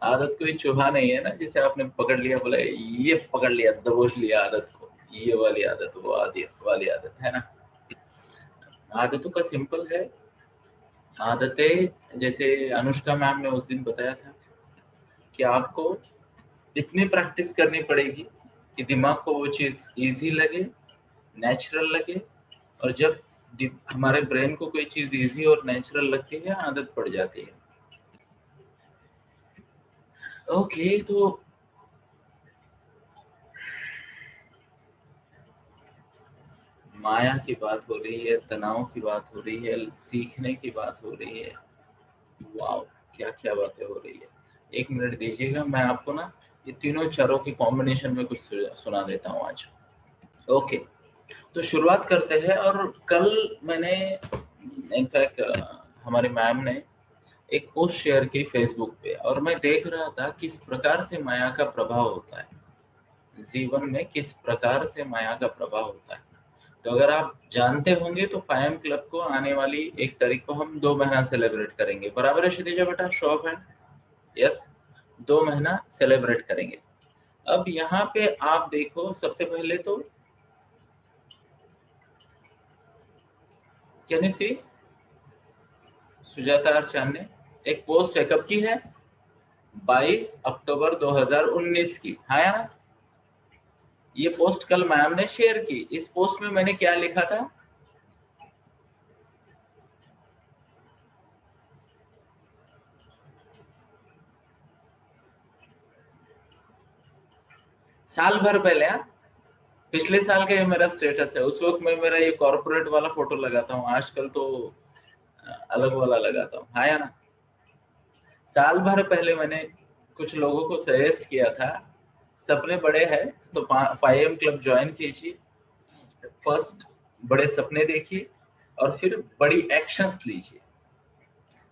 आदत कोई चूहा नहीं है ना, जिसे आपने पकड़ लिया, बोले ये पकड़ लिया, दबोच लिया आदत को, ये वाली आदत, वो वाली आदत है ना। आदतों का सिंपल है। आदतें जैसे अनुष्का मैम ने उस दिन बताया था कि आपको इतनी प्रैक्टिस करनी पड़ेगी कि दिमाग को वो चीज इजी लगे, नेचुरल लगे। और जब हमारे ब्रेन को कोई चीज इजी और नेचुरल लगती है, आदत पड़ जाती है। ओके, तो माया की बात हो रही है, तनाव की बात हो रही है, सीखने की बात हो रही है। वाओ, क्या क्या बातें हो रही है। 1 मिनट दीजिएगा, मैं आपको ना ये तीनों चारों की कॉम्बिनेशन में कुछ सुना देता हूँ आज। ओके, तो शुरुआत करते हैं। और कल मैंने इनफैक्ट हमारे मैम ने एक पोस्ट शेयर की फेसबुक पे, और मैं देख रहा था किस प्रकार से माया का प्रभाव होता है जीवन में, किस प्रकार से माया का प्रभाव होता है। तो अगर आप जानते होंगे तो 5M क्लब को आने वाली 1 तारीख को हम 2 महीना सेलिब्रेट करेंगे। बराबर है क्षितिजा बेटा? Show of hand. यस, 2 महीना सेलिब्रेट करेंगे। अब यहाँ पे आप देखो, सबसे पहले तो कैन यू सी सुजाता और चांदनी, एक पोस्ट है, कब की है? 22 अक्टूबर 2019 की, है ना। ये पोस्ट कल मैम ने शेयर की। इस पोस्ट में मैंने क्या लिखा था? साल भर पहले, पिछले साल का ये मेरा स्टेटस है। उस वक्त मैं मेरा ये कॉर्पोरेट वाला फोटो लगाता हूँ, आजकल तो अलग वाला लगाता हूँ, है ना। साल भर पहले मैंने कुछ लोगों को सजेस्ट किया था, सपने बड़े हैं तो 5M क्लब ज्वाइन कीजिए, फर्स्ट बड़े सपने देखिए और फिर बड़ी एक्शंस लीजिए,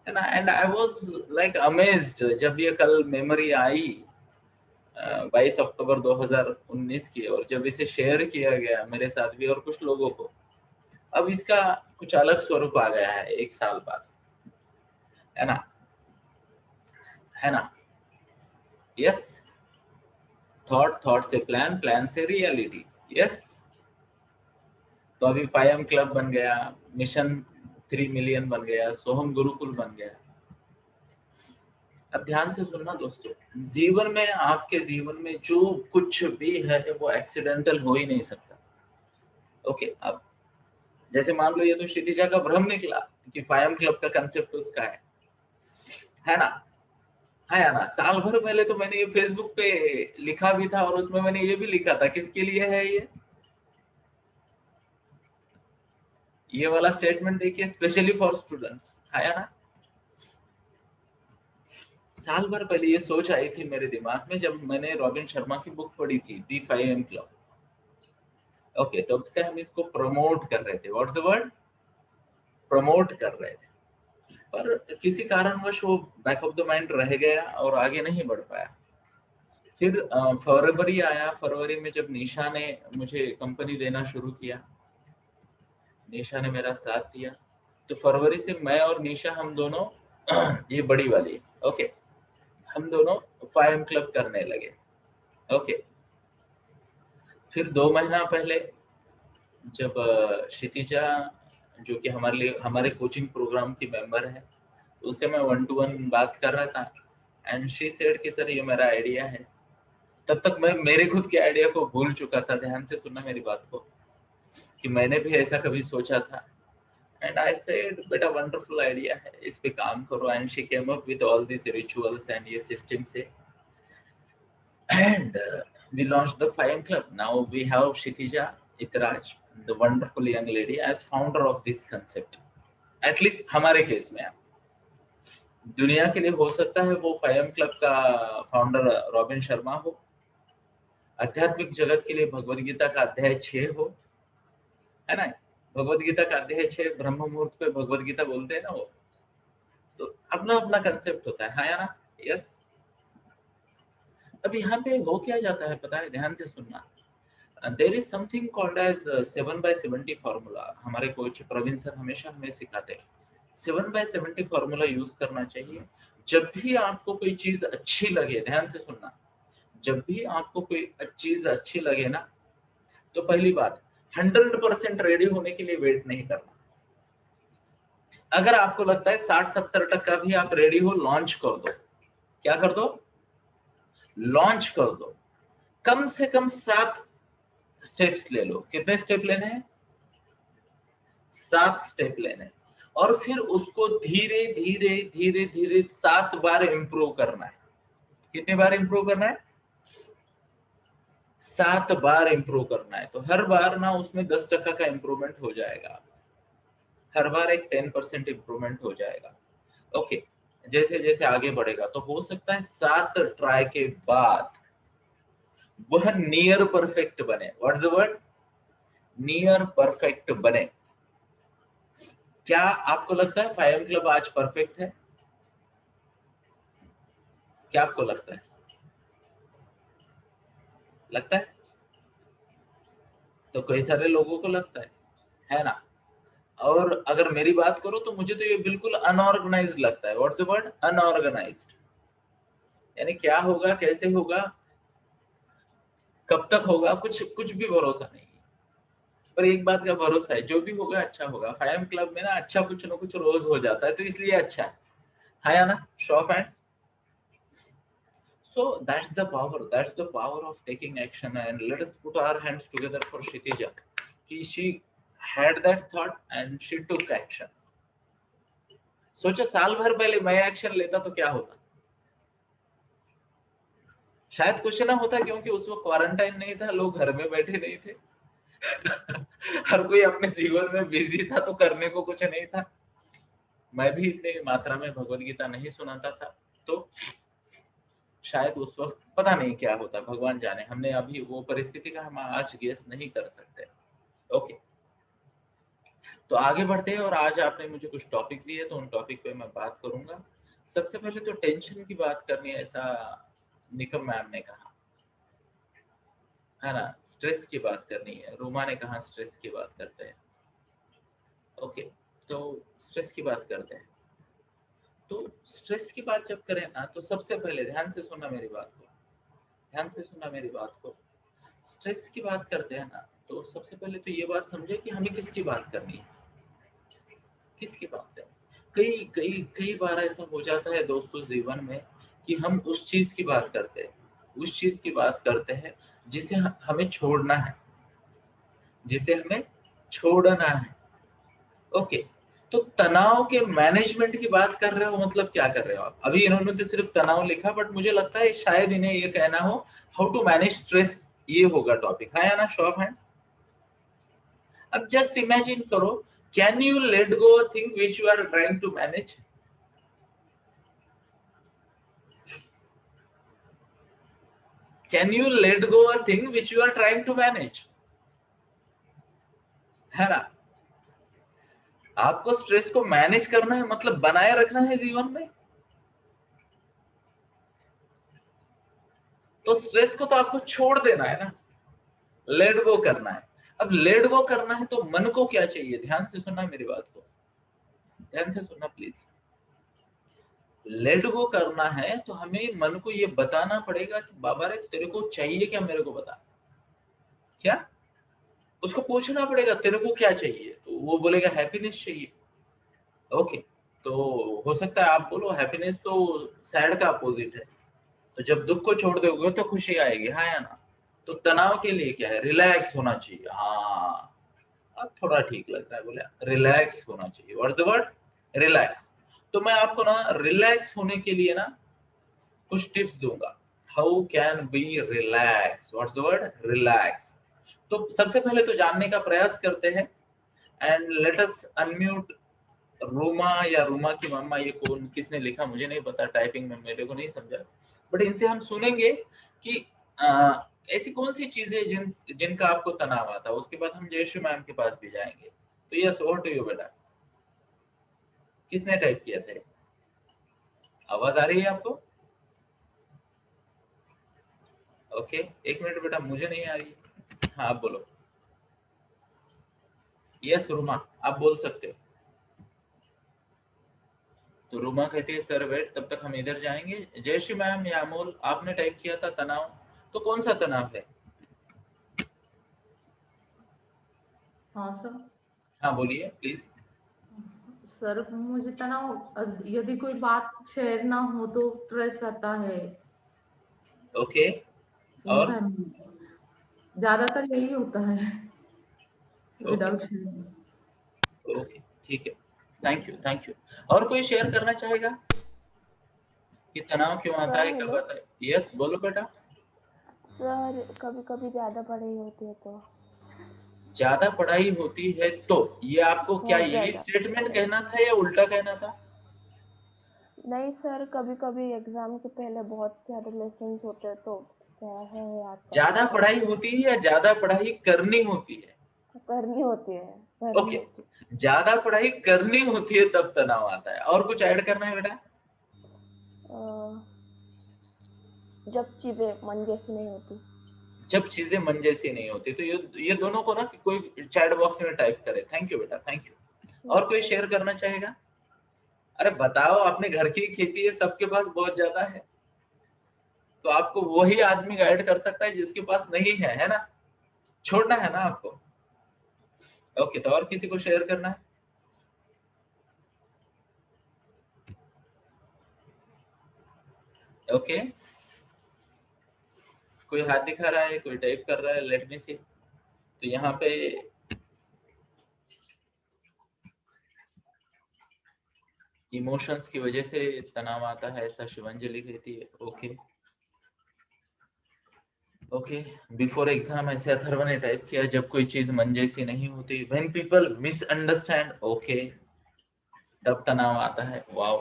है ना। And I was like amazed जब ये कल मेमोरी आई 22 अक्टूबर 2019 की, और जब इसे शेयर किया गया मेरे साथ भी और कुछ लोगों को, अब इसका कुछ अलग स्वरूप आ गया है 1 साल बाद, है ना, है ना। यस, थॉट से प्लान, प्लान से रियलिटी। यस, तो अभी 5M क्लब बन गया, मिशन 3 मिलियन बन गया, सोहम गुरुकुल बन गया। अब ध्यान से सुनना दोस्तों, जीवन में, आपके जीवन में जो कुछ भी है वो एक्सीडेंटल हो ही नहीं सकता। ओके, अब जैसे मान लो ये तो क्षितिजा का भ्रम निकला कि 5M क्लब का कंसेप्ट उसका है ना, है ना। साल भर पहले तो मैंने ये फेसबुक पे लिखा भी था, और उसमें मैंने ये भी लिखा था किसके लिए है ये वाला स्टेटमेंट देखिए, स्पेशली फॉर स्टूडेंट्स, है ना। साल भर पहले ये सोच आई थी मेरे दिमाग में जब मैंने रॉबिन शर्मा की बुक पढ़ी थी, दी 5M क्लब। ओके, तब से हम इसको प्रमोट कर रहे थे। What's the word? प्रमोट कर रहे थे, पर किसी कारणवश वो बैक ऑफ द माइंड रह गया और आगे नहीं बढ़ पाया। फिर फरवरी आया, फरवरी में जब निशा ने मुझे कंपनी देना शुरू किया, निशा ने मेरा साथ दिया, तो फरवरी से मैं और निशा, हम दोनों ये बड़ी वाली, ओके, हम दोनों 5M क्लब करने लगे। ओके, फिर 2 महीना पहले जब क्षितिजा, जो कि हमारे लिए हमारे कोचिंग प्रोग्राम की मेंबर है, उससे मैं 1-to-1 बात कर रहा था, एंड शी सेड कि सर ये मेरा आइडिया है। तब तक मैं मेरे खुद के आइडिया को भूल चुका था। ध्यान से सुनना मेरी बात को, कि मैंने भी ऐसा कभी सोचा था। एंड आई सेड बेटा वंडरफुल आइडिया है, इस पे काम करो। And she came up with all this rituals and ये सिस्टम से, and we launched the 5M Club. Now we have Kshitija Itraj, the wonderful young lady, as founder of this concept. At least हमारे case में, दुनिया के लिए हो सकता है वो 5M क्लब का फाउंडर रॉबिन शर्मा हो, आध्यात्मिक जगत के लिए भगवत गीता का अध्याय 6 हो, है ना। भगवत गीता का अध्याय 6 ब्रह्म मुहूर्त पे भगवत गीता बोलते हैं ना वो, तो अपना अपना कंसेप्ट होता है, हाँ या ना। यस, अब यहाँ पे हो क्या जाता है पता है, ध्यान से सुनना। There is something called as 7/70 formula. हमारे कोच प्रवीण सर हमेशा हमें सिखाते हैं 7/70 फॉर्मूला यूज करना चाहिए। जब भी आपको कोई चीज अच्छी लगे, ध्यान से सुनना, जब भी आपको कोई चीज अच्छी लगे ना, तो पहली बात 100% रेडी होने के लिए वेट नहीं करना। अगर आपको लगता है 60-70% भी आप रेडी हो, लॉन्च कर दो। क्या कर दो? लॉन्च कर दो। कम से कम 7 स्टेप्स ले लो। कितने स्टेप लेने हैं? 7 स्टेप लेने हैं। और फिर उसको धीरे धीरे धीरे धीरे 7 बार इंप्रूव करना है। कितनी बार इंप्रूव करना है? 7 बार इंप्रूव करना है। तो हर बार ना उसमें 10% का इंप्रूवमेंट हो जाएगा, हर बार एक 10% इंप्रूवमेंट हो जाएगा। ओके, जैसे जैसे आगे बढ़ेगा तो हो सकता है 7 ट्राई के बाद वह नियर परफेक्ट बने। What's the word? Near perfect बने। क्या आपको लगता है 5M क्लब आज परफेक्ट है? क्या आपको लगता है? लगता है? तो कई सारे लोगों को लगता है ना? और अगर मेरी बात करो तो मुझे तो ये बिल्कुल अनऑर्गेनाइज्ड लगता है। What's the word? अनऑर्गेनाइज्ड। यानी क्या होगा, कैसे होगा, कब तक होगा, कुछ कुछ भी भरोसा नहीं है। पर एक बात का भरोसा है, जो भी होगा अच्छा होगा। 5M क्लब में ना अच्छा कुछ ना कुछ रोज हो जाता है, तो इसलिए अच्छा है या ना? Show of hands. So that's the power of taking action. And let us put our hands together for Kshitija. She had that thought and she took actions. सोचो साल भर पहले मैं एक्शन लेता तो क्या होता? शायद कुछ ना होता, क्योंकि उस वक्त क्वारंटाइन नहीं था, लोग घर में बैठे नहीं थे। हर कोई अपने जीवन में बिजी था, तो करने को कुछ नहीं था। मैं भी इतनी मात्रा में भगवत गीता नहीं सुनाता था, तो शायद उस वक्त पता नहीं क्या होता, भगवान जाने। हमने अभी वो परिस्थिति का हम आज गेस नहीं कर सकते। ओके, तो आगे बढ़ते हैं। और आज आपने मुझे कुछ टॉपिक दिए, तो उन टॉपिक पे मैं बात करूंगा। सबसे पहले तो टेंशन की बात करनी है, ऐसा निकम मैम ने कहा है ना। स्ट्रेस की बात करनी है, रोमा ने कहा स्ट्रेस की बात करते हैं। ओके, तो स्ट्रेस की बात करते हैं। तो स्ट्रेस की बात जब करें ना, तो सबसे पहले ध्यान से सुनना मेरी बात को, ध्यान से सुनना मेरी बात को। स्ट्रेस की बात करते हैं ना, तो सबसे पहले तो ये बात समझे कि हमें किसकी बात करनी है, किसकी बात करनी। कई कई कई बार ऐसा हो जाता है दोस्तों जीवन में कि हम उस चीज की बात करते हैं, उस चीज की बात करते हैं जिसे हमें छोड़ना है, जिसे हमें छोड़ना है। ओके, तो तनाव के मैनेजमेंट की बात कर रहे हो, मतलब क्या कर रहे हो आप? अभी इन्होंने तो सिर्फ तनाव लिखा, बट मुझे लगता है शायद इन्हें ये कहना हो हाउ टू मैनेज स्ट्रेस, ये होगा टॉपिक, है ना? Show of hands. अब जस्ट इमेजिन करो, can you let go a thing which you are trying to manage? Can you let go a thing which you are trying to manage? है ना? आपको stress को manage करना है, मतलब बनाए रखना है जीवन में। तो स्ट्रेस को तो आपको छोड़ देना है ना, लेट गो करना है। अब लेट गो करना है तो मन को क्या चाहिए? ध्यान से सुनना मेरी बात को, ध्यान से सुनना प्लीज। लेट गो करना है तो हमें मन को ये बताना पड़ेगा कि बाबा रे तेरे को चाहिए क्या, मेरे को बता। क्या? उसको पूछना पड़ेगा तेरे को क्या चाहिए, तो वो बोलेगा हैप्पीनेस चाहिए। ओके, तो हो सकता है आप बोलो हैप्पीनेस तो सैड का अपोजिट है, तो जब दुख को छोड़ दोगे तो खुशी आएगी, हाँ या ना? तो तनाव के लिए क्या है? रिलैक्स होना चाहिए। हाँ, अब थोड़ा ठीक लग रहा है, बोले रिलैक्स होना चाहिए। What's the word? रिलैक्स। तो मैं आपको ना रिलैक्स होने के लिए ना कुछ टिप्स दूंगा। How can be relax? What's the word? Relax. तो सबसे पहले तो जानने का प्रयास करते हैं, and let us unmute Ruma या रूमा की मम्मा, ये कौन किसने लिखा मुझे नहीं पता, टाइपिंग में मेरे को नहीं समझा, बट इनसे हम सुनेंगे कि ऐसी कौन सी चीजें जिनका आपको तनाव आता है। उसके बाद हम जयश्री मैम के पास भी जाएंगे। तो यस, ओवर टू यू बेटा। किसने टाइप किया था? आवाज आ रही है आपको? ओके, एक मिनट बेटा, मुझे नहीं आ रही है। हाँ, आप बोलो। यस रूमा, आप बोल सकते हो। तो रूमा कहती है सर वेट, तब तक हम इधर जाएंगे। जयश्री मैम या अमोल, आपने टाइप किया था तनाव, तो कौन सा तनाव है? हाँ सर। हाँ बोलिए प्लीज। सर मुझे तनाव, यदि कोई बात शेयर ना हो तो स्ट्रेस आता है। ओके, और ज्यादातर यही होता है ओके विदाउट शेयरिंग। ओके ठीक है, थैंक यू। और कोई शेयर करना चाहेगा कि तनाव क्यों आता सर है, कब हेलो आता है? यस बोलो बेटा। सर, कभी कभी ज़्यादा पढ़ाई होती है तो ज्यादा पढ़ाई होती है तो, ये आपको क्या बहुत यही ज़्यादा स्टेटमेंट पढ़ाई। कहना था या उल्टा कहना था? नहीं सर, कभी कभी एग्ज़ाम के पहले बहुत सारे लेसन्स होते हैं तो क्या है याद करना ज्यादा पड़ता पढ़ाई होती है या ज्यादा पढ़ाई करनी होती है? है। करनी होती है, करनी ओके, होती ज्यादा पढ़ाई करनी होती है तब तनाव आता है। और कुछ ऐड करना है बेटा? है। जब चीज़ें मन जैसी नहीं होती। जब चीजें मन जैसी नहीं होती, तो ये दोनों को ना कोई चैट बॉक्स में टाइप करे। थैंक यू बेटा, थैंक यू। और कोई शेयर करना चाहेगा? अरे बताओ, अपने घर की खेती है, सबके पास बहुत ज्यादा है, तो आपको वही आदमी गाइड कर सकता है जिसके पास नहीं है ना? छोड़ना है ना आपको। ओके, तो और किसी को शेयर करना है? ओके, कोई हाथ दिखा रहा है, कोई टाइप कर रहा है, लेट मी सी। तो यहाँ पे इमोशंस की वजह से तनाव आता है, ऐसा शिवांजलि कहती है। ओके ओके, बिफोर एग्जाम ऐसे अथर्व ने टाइप किया, जब कोई चीज मन जैसी नहीं होती, व्हेन पीपल मिसअंडरस्टैंड। ओके, तब तनाव आता है। वाओ।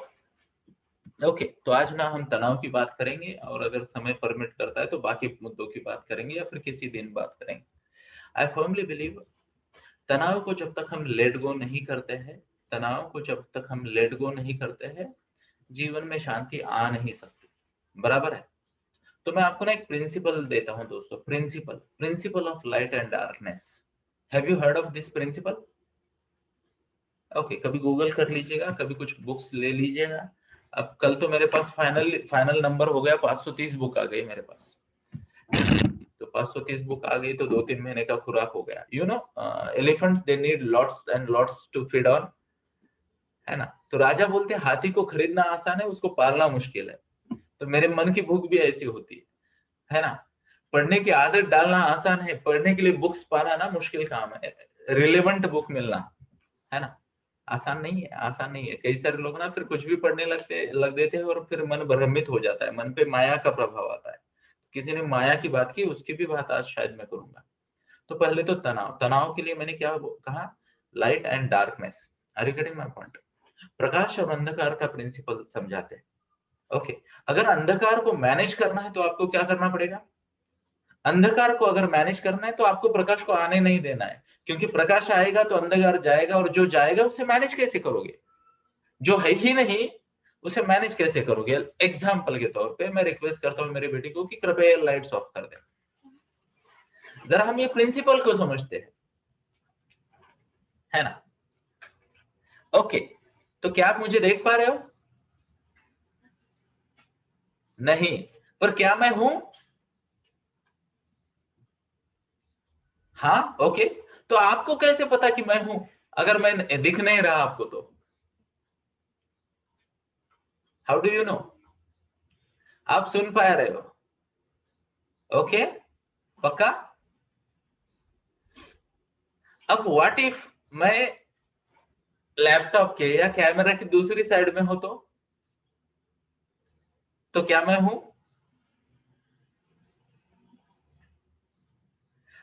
ओके, तो आज ना हम तनाव की बात करेंगे, और अगर समय परमिट करता है तो बाकी मुद्दों की बात करेंगे, या फिर किसी दिन बात करेंगे। आई फर्मली बिलीव, तनाव को जब तक हम लेट गो नहीं करते हैं, तनाव को जब तक हम लेट गो नहीं करते हैं, जीवन में शांति आ नहीं सकती। बराबर है? तो मैं आपको ना एक प्रिंसिपल देता हूं दोस्तों, principle of light and darkness. Have you heard of this principle? Okay, कभी गूगल कर लीजिएगा, कभी कुछ बुक्स ले लीजिएगा। अब कल तो मेरे पास फाइनल नंबर हो गया, 530 बुक आ गई मेरे पास। तो 530 बुक आ गई तो 2-3 महीने का खुराक हो गया। You know, elephants they need lots and lots to feed on, है ना? तो राजा बोलते हैं हाथी को खरीदना आसान है, उसको पालना मुश्किल है। तो मेरे मन की भूख भी ऐसी होती है ना? पढ़ने की आदत डालना आसान है, पढ़ने के लिए बुक्स पाना ना मुश्किल काम है। रिलेवेंट बुक मिलना, है ना, आसान नहीं है, आसान नहीं है। कई सारे लोग ना फिर कुछ भी पढ़ने लग देते हैं, और फिर मन भ्रमित हो जाता है, मन पे माया का प्रभाव आता है। किसी ने माया की बात की, उसकी भी बात आज शायद मैं करूंगा। तो पहले तो तनाव के लिए मैंने क्या कहा? Light and darkness. Are you getting my point? प्रकाश और अंधकार का प्रिंसिपल समझाते हैं। ओके, अगर अंधकार को मैनेज करना है तो आपको क्या करना पड़ेगा? अंधकार को अगर मैनेज करना है तो आपको प्रकाश को आने नहीं देना है, क्योंकि प्रकाश आएगा तो अंधकार जाएगा, और जो जाएगा उसे मैनेज कैसे करोगे? जो है ही नहीं उसे मैनेज कैसे करोगे? एग्जाम्पल के तौर पे मैं रिक्वेस्ट करता हूँ मेरी बेटी को कि कृपया लाइट्स ऑफ कर दे। जरा हम ये प्रिंसिपल को समझते हैं, है ना? ओके, तो क्या आप मुझे देख पा रहे हो? नहीं, पर क्या मैं हूं? हाँ, ओके। तो आपको कैसे पता कि मैं हूं, अगर मैं दिख नहीं रहा आपको तो? How do you know? आप सुन पा रहे हो? ओके, पक्का? अब व्हाट इफ मैं लैपटॉप के या कैमरा की दूसरी साइड में हो तो क्या मैं हूं?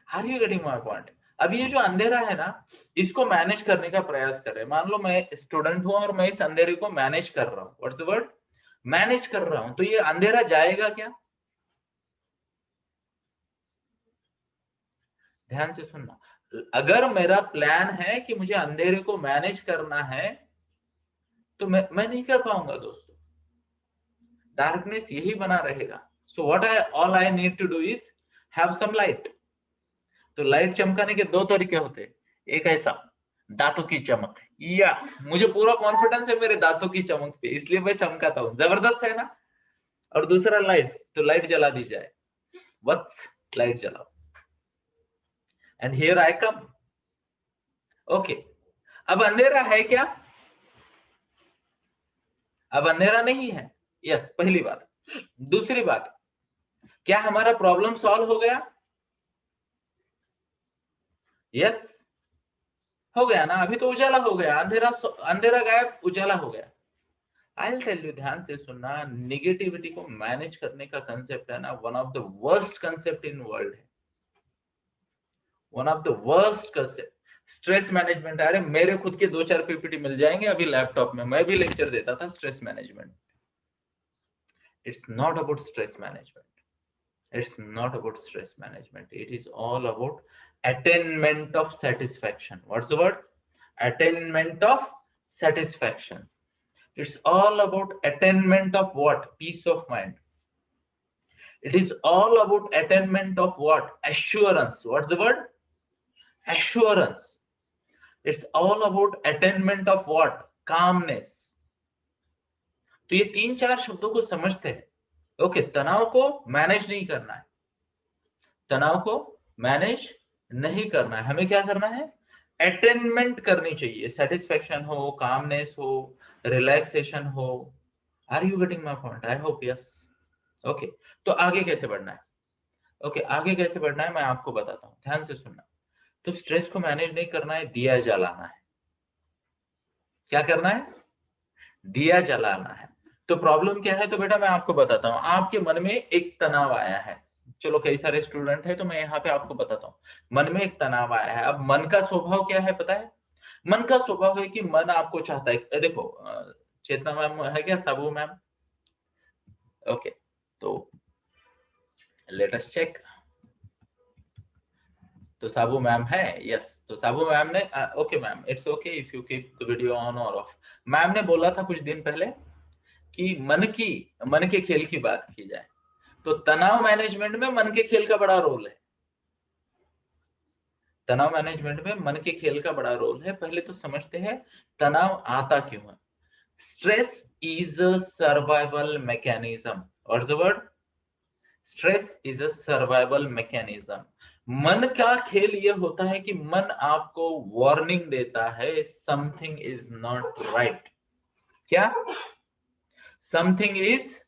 Are you getting my point? अब ये जो अंधेरा है ना, इसको मैनेज करने का प्रयास कर रहे हैं। मान लो मैं स्टूडेंट हूं और मैं इस अंधेरे को मैनेज कर रहा हूं। What's the word? मैनेज कर रहा हूं, तो ये अंधेरा जाएगा क्या? ध्यान से सुनना। अगर मेरा प्लान है कि मुझे अंधेरे को मैनेज करना है, तो मैं नहीं कर पाऊंगा दोस्तों। डार्कनेस यही बना रहेगा। So what all I need to do is have some light. तो लाइट चमकाने के दो तरीके होते हैं। एक ऐसा, दांतों की चमक, या मुझे पूरा कॉन्फिडेंस है मेरे दांतों की चमक पे, इसलिए मैं चमकाता हूँ। जबरदस्त है ना। और दूसरा लाइट, तो लाइट जला दी जाए, वत्स लाइट जलाओ, and here I come. Okay, अब अंधेरा है क्या? अब अंधेरा नहीं है, यस, पहली बात। दूसरी बात, क्या हमारा प्रॉब्लम सॉल्व हो गया? यस, हो गया ना। अभी तो उजाला हो गया, अंधेरा अंधेरा गायब, उजाला हो गया। आई टेल यू, ध्यान से सुनना, निगेटिविटी को मैनेज करने का कंसेप्ट है ना, one of the worst concept in world है, one of the worst concept. Stress management, अरे मेरे खुद के 2-4 पीपीटी मिल जाएंगे अभी लैपटॉप में, मैं भी लेक्चर देता था stress management. It's not about stress management, it's not about stress management, it is all about attainment of satisfaction. What's the word? Attainment of satisfaction. It's all about attainment of what? Peace of mind. It is all about attainment of what? Assurance. What's the word? Assurance. It's all about attainment of what? Calmness. तो ये 3-4 शब्दों को समझते हैं। Okay, तनाव को manage नहीं करना है, तनाव को मैनेज नहीं करना है, हमें क्या करना है? अटेनमेंट करनी चाहिए, सेटिस्फेक्शन हो, कामनेस हो, रिलैक्सेशन हो। Are you getting my point? I hope yes. Okay, तो आगे कैसे बढ़ना है? ओके, आगे कैसे बढ़ना है मैं आपको बताता हूँ, ध्यान से सुनना। तो स्ट्रेस को मैनेज नहीं करना है, दिया जलाना है। क्या करना है? दिया जलाना है। तो प्रॉब्लम क्या है? तो बेटा मैं आपको बताता हूँ, आपके मन में एक तनाव आया है, चलो कई सारे स्टूडेंट है तो मैं यहाँ पे आपको बताता हूँ, मन में एक तनाव आया है। अब मन का स्वभाव क्या है पता है? मन का स्वभाव है कि मन आपको चाहता है, देखो चेतना मैम है क्या, साबू मैम? ओके, तो लेट अस चेक। तो साबू मैम है, यस। तो साबू मैम ने, okay ma'am, it's okay if you keep the video on और ऑफ। मैम ने बोला था कुछ दिन पहले कि मन के खेल की बात की जाए, तो तनाव मैनेजमेंट में मन के खेल का बड़ा रोल है। तनाव मैनेजमेंट में मन के खेल का बड़ा रोल है। पहले तो समझते हैं तनाव आता क्यों है। Stress is a survival mechanism. What's the word? Stress is a survival mechanism. मन का खेल ये होता है कि मन आपको वार्निंग देता है, समथिंग इज नॉट राइट। क्या? Something is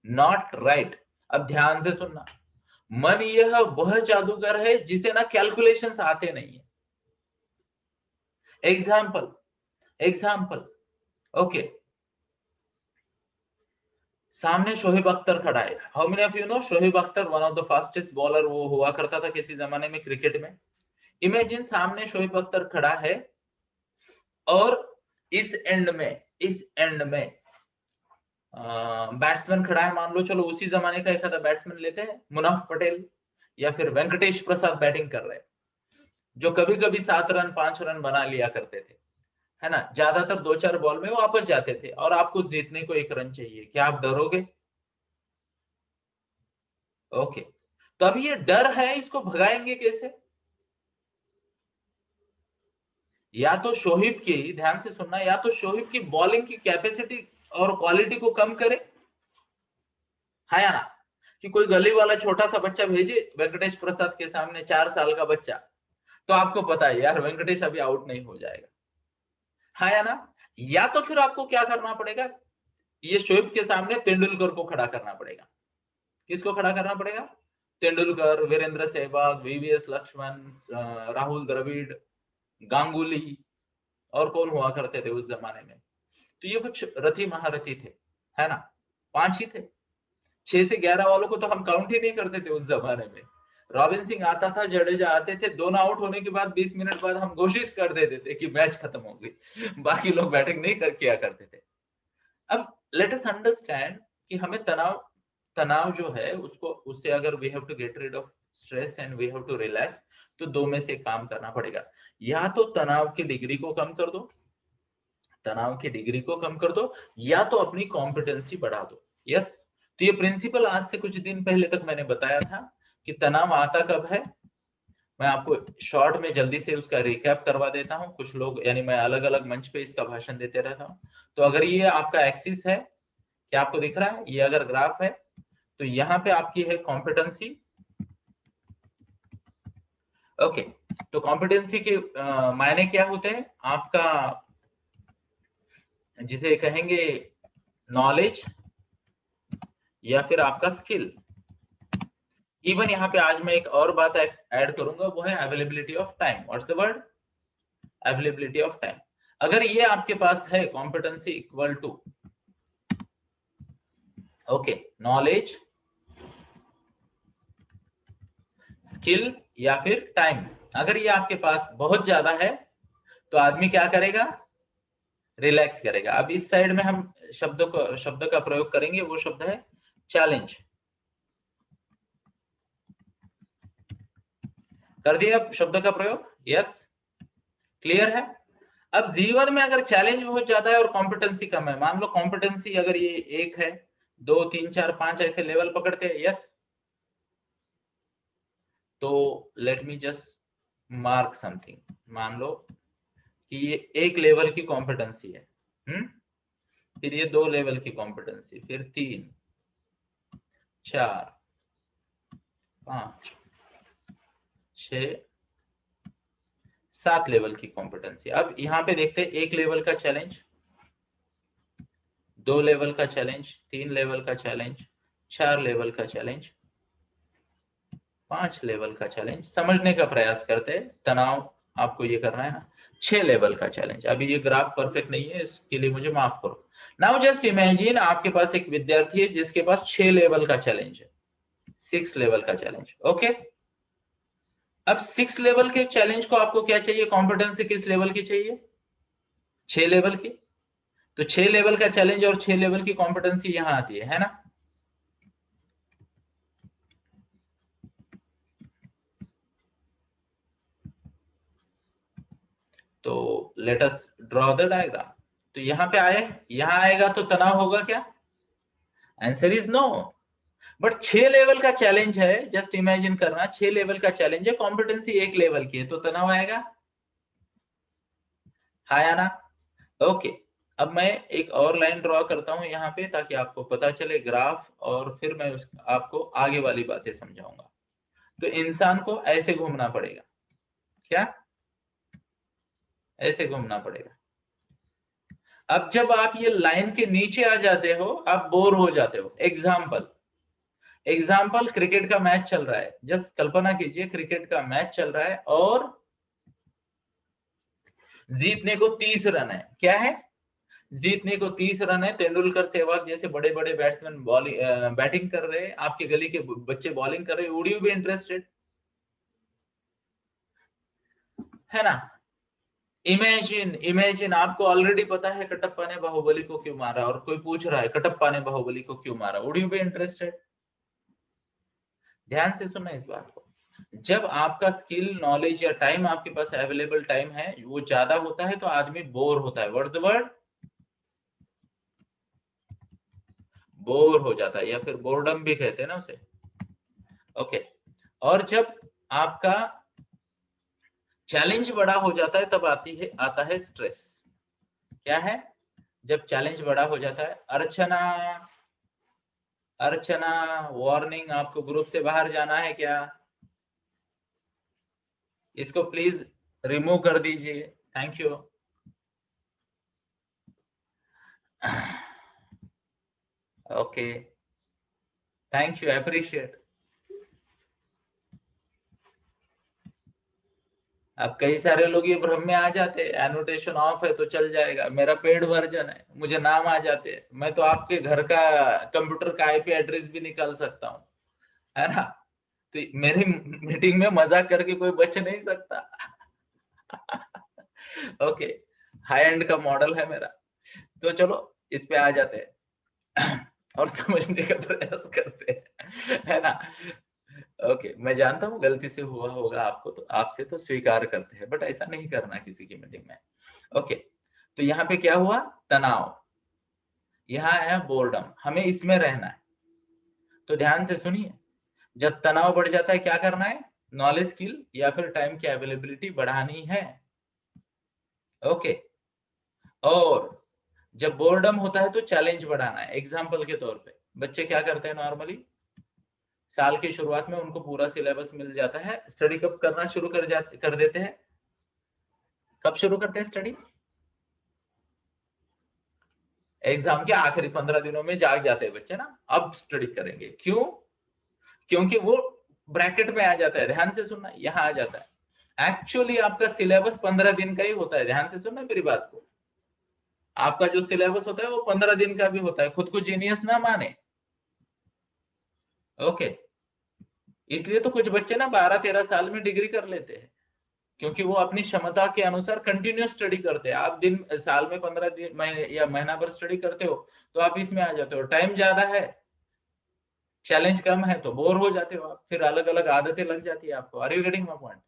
not right. अब ध्यान से सुनना, मन यह वह जादूगर है जिसे ना कैलकुलेशंस आते नहीं है। एग्जाम्पल, ओके, सामने शोएब अख्तर खड़ा है। How many of you know Shoaib Akhtar, one of the fastest bowler वो हुआ करता था किसी जमाने में क्रिकेट में। इमेजिन सामने शोएब अख्तर खड़ा है और इस एंड में बैट्समैन खड़ा है, मान लो, चलो उसी जमाने का एक आधा बैट्समैन लेते हैं, मुनाफ पटेल या फिर वेंकटेश प्रसाद बैटिंग कर रहे हैं, जो कभी कभी 7 रन 5 रन बना लिया करते थे, है ना। ज्यादातर 2-4 बॉल में वापस जाते थे और आपको जीतने को 1 रन चाहिए, क्या आप डरोगे? ओके, तो अभी ये डर है, इसको भगाएंगे कैसे? या तो शोहिब की, ध्यान से सुनना, या तो शोहिब की बॉलिंग की कैपेसिटी और क्वालिटी को कम करे, है या ना, कि कोई गली वाला छोटा सा बच्चा भेजे वेंकटेश प्रसाद के सामने, 4 साल का बच्चा, तो आपको पता है यार वेंकटेश अभी आउट नहीं हो जाएगा, है या ना। या तो फिर आपको क्या करना पड़ेगा, ये शोएब के सामने तेंदुलकर को खड़ा करना पड़ेगा। किसको खड़ा करना पड़ेगा? तेंदुलकर, वीरेंद्र सहवाग, वीवीएस लक्ष्मण, राहुल द्रविड़, गांगुली, और कौन हुआ करते थे उस जमाने में। तो ये कुछ रथी महारथी थे, है ना, 5 ही थे। 6 से 11 वालों को तो हम काउंट ही नहीं करते थे उस जमाने में। रॉबिन सिंह आता था, जडेजा आते थे, दोनों आउट होने के बाद 20 मिनट बाद हम घोषित कर देते थे कि मैच खत्म हो गई, बाकी लोग बैटिंग नहीं किया करते थे। अब लेट अस अंडरस्टैंड कि हमें तनाव जो है उसको, उससे अगर we have to get rid of stress and we have to relax, तो 2 में से काम करना पड़ेगा। या तो तनाव की डिग्री को कम कर दो, या तो अपनी कॉम्पिटेंसी बढ़ा दो। यस, तो ये प्रिंसिपल आज से कुछ दिन पहले तक मैंने बताया था कि तनाव आता कब है, मैं आपको शॉर्ट में जल्दी से उसका रिकैप करवा देता हूं। कुछ लोग, यानी मैं अलग अलग मंच पे इसका भाषण देते रहता हूं। तो अगर ये आपका एक्सिस है, क्या आपको दिख रहा है, ये अगर ग्राफ है, तो यहाँ पे आपकी है कॉम्पिटेंसी। ओके, तो कॉम्पिटेंसी के मायने क्या होते हैं, आपका जिसे कहेंगे नॉलेज या फिर आपका स्किल। इवन यहाँ पे आज मैं एक और बात ऐड करूंगा, वो है availability of time. What's the word? Availability of time. अगर ये आपके पास है competency equal to okay knowledge, skill या फिर टाइम, अगर ये आपके पास बहुत ज्यादा है तो आदमी क्या करेगा, रिलैक्स करेगा। अब इस साइड में हम शब्द का प्रयोग करेंगे, वो शब्द है चैलेंज। कर दिया शब्द का प्रयोग? यस, क्लियर है। अब जीवन में अगर चैलेंज बहुत ज्यादा है और कॉम्पिटेंसी कम है, मान लो कॉम्पिटेंसी अगर ये 1 है, 2 3 4 5 ऐसे लेवल पकड़ते हैं, यस, तो late me just mark something. मान लो कि ये 1 लेवल की कॉम्पिटेंसी है, फिर ये 2 लेवल की कॉम्पिटेंसी, फिर 3 4 5 6 7 लेवल की कॉम्पिटेंसी। अब यहाँ पे देखते हैं 1 लेवल का चैलेंज, 2 लेवल का चैलेंज, 3 लेवल का चैलेंज, 4 लेवल का चैलेंज, 5 लेवल का चैलेंज। समझने का प्रयास करते हैं, तनाव आपको ये करना है ना। 6 लेवल का चैलेंज। अभी ये ग्राफ परफेक्ट नहीं है, इसके लिए मुझे माफ करो। नाउ जस्ट इमेजिन आपके पास एक विद्यार्थी है जिसके पास 6 लेवल का चैलेंज है, 6 लेवल का चैलेंज। ओके, अब 6 लेवल के चैलेंज को आपको क्या चाहिए, कॉम्पिटेंसी किस लेवल की चाहिए, 6 लेवल की। तो 6 लेवल का चैलेंज और 6 लेवल की कॉम्पिटेंसी यहां आती है ना। तो let us draw the diagram. तो यहां पे आए, यहां आएगा तो तनाव होगा क्या? Answer is no. But 6 level का चैलेंज है, जस्ट इमेजिन करना, 6 लेवल का चैलेंज है, कॉम्पिटेंसी 1 लेवल की है, तो तनाव आएगा, हाँ या ना? ओके, अब मैं एक और लाइन ड्रॉ करता हूं यहाँ पे, ताकि आपको पता चले ग्राफ, और फिर मैं आपको आगे वाली बातें समझाऊंगा। तो इंसान को ऐसे घूमना पड़ेगा, क्या ऐसे घूमना पड़ेगा। अब जब आप ये लाइन के नीचे आ जाते हो, आप बोर हो जाते हो। एग्जाम्पल क्रिकेट का मैच चल रहा है, जस्ट कल्पना कीजिए क्रिकेट का मैच चल रहा है और जीतने को 30 रन है। क्या है? जीतने को 30 रन है। तेंदुलकर, सहवाग जैसे बड़े बड़े बैट्समैन बैटिंग कर रहे हैं, आपके गली के बच्चे बॉलिंग कर रहे हैं। Would you be interested? है ना? इमेजिन आपको ऑलरेडी पता है कटप्पा ने बाहुबली को क्यों मारा, और कोई पूछ रहा है कटप्पा ने बाहुबली को क्यों मारा। Would you be interested? ध्यान से सुनना इस बात को। जब आपका स्किल, नॉलेज या टाइम, आपके पास अवेलेबल टाइम है, वो ज्यादा होता है, तो आदमी बोर होता है। What's the word? बोर हो जाता है, या फिर बोर्डम भी कहते हैं ना उसे। ओके, और जब आपका चैलेंज बड़ा हो जाता है, तब आता है स्ट्रेस। क्या है? जब चैलेंज बड़ा हो जाता है, अर्चना वार्निंग, आपको ग्रुप से बाहर जाना है क्या? इसको प्लीज रिमूव कर दीजिए, thank you. Okay, thank you, appreciate. अब कई सारे लोग ये भ्रम में आ जाते हैं, एनोटेशन ऑफ है तो चल जाएगा, मेरा पेड वर्जन है, मुझे नाम आ जाते हैं, मैं तो आपके घर का कंप्यूटर का आईपी एड्रेस भी निकाल सकता हूँ, है ना? तो मेरी मीटिंग में मजाक करके कोई बच नहीं सकता। ओके, हाई एंड का मॉडल है मेरा। तो चलो इस पे आ जाते हैं और समझने का प्रयास करते हैं, है ना? ओके, मैं जानता हूँ गलती से हुआ होगा आपको, तो आपसे तो स्वीकार करते हैं, बट ऐसा नहीं करना किसी की मीटिंग में। ओके, तो यहाँ पे क्या हुआ? तनाव। यहाँ आया बोर्डम, हमें इसमें रहना है। तो ध्यान से सुनिए, जब तनाव बढ़ जाता है क्या करना है? नॉलेज स्किल या फिर टाइम की अवेलेबिलिटी बढ़ानी है। ओके, और जब बोर्डम होता है तो चैलेंज बढ़ाना है। एग्जाम्पल के तौर पे बच्चे क्या करते हैं नॉर्मली, साल की शुरुआत में उनको पूरा सिलेबस मिल जाता है, स्टडी कब करना शुरू कर देते हैं, कब शुरू करते हैं स्टडी? एग्जाम के आखिरी 15 दिनों में जाग जाते हैं बच्चे ना, अब स्टडी करेंगे। क्यों? क्योंकि वो ब्रैकेट में आ जाता है। ध्यान से सुनना, यहाँ आ जाता है। एक्चुअली आपका सिलेबस 15 दिन का ही होता है। ध्यान से सुनना मेरी बात को, आपका जो सिलेबस होता है वो 15 दिन का भी होता है। खुद को जीनियस ना माने। ओके, इसलिए तो कुछ बच्चे ना 12-13 साल में डिग्री कर लेते हैं, क्योंकि वो अपनी क्षमता के अनुसार कंटिन्यूस स्टडी करते हैं। आप दिन साल में 15 दिन महीने या महीना भर स्टडी करते हो तो आप इसमें आ जाते हो। टाइम ज्यादा है, चैलेंज कम है, तो बोर हो जाते हो आप, फिर अलग अलग आदतें लग जाती है आपको। Are you getting my point?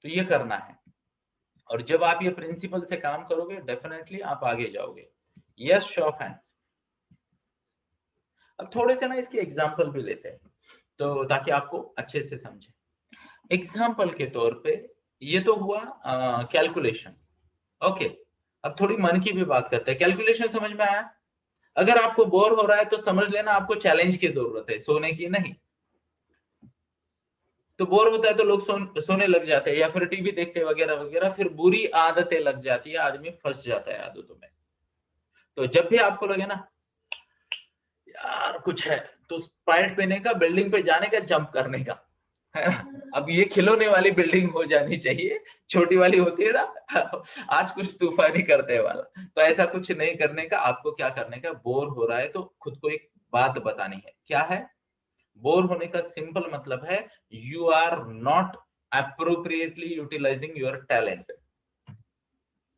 तो ये करना है, और जब आप ये प्रिंसिपल से काम करोगे डेफिनेटली आप आगे जाओगे। Yes, show of hands. अब थोड़े से ना इसके एग्जाम्पल भी लेते हैं, तो ताकि आपको अच्छे से समझे। एग्जाम्पल के तौर पे ये तो हुआ कैलकुलेशन। ओके, अब थोड़ी मन की भी बात करते हैं। कैलकुलेशन समझ में आया? अगर आपको बोर हो रहा है तो समझ लेना आपको चैलेंज की जरूरत है, सोने की नहीं। तो बोर होता है तो लोग सोने लग जाते हैं या फिर टीवी देखते हैं वगैरह वगैरह, फिर बुरी आदतें लग जाती है, आदमी फंस जाता है आदतों में। तो जब भी आपको लगे ना यार कुछ है, तो स्पाइट पहने का, बिल्डिंग पे जाने का, जंप करने का, है ना? अब ये खिलौने वाली बिल्डिंग हो जानी चाहिए, छोटी वाली होती है ना आज कुछ तूफानी करते वाला, तो ऐसा कुछ नहीं करने का। आपको क्या करने का, बोर हो रहा है तो खुद को एक बात बतानी है। क्या है? बोर होने का सिंपल मतलब है you are not appropriately utilizing your talent.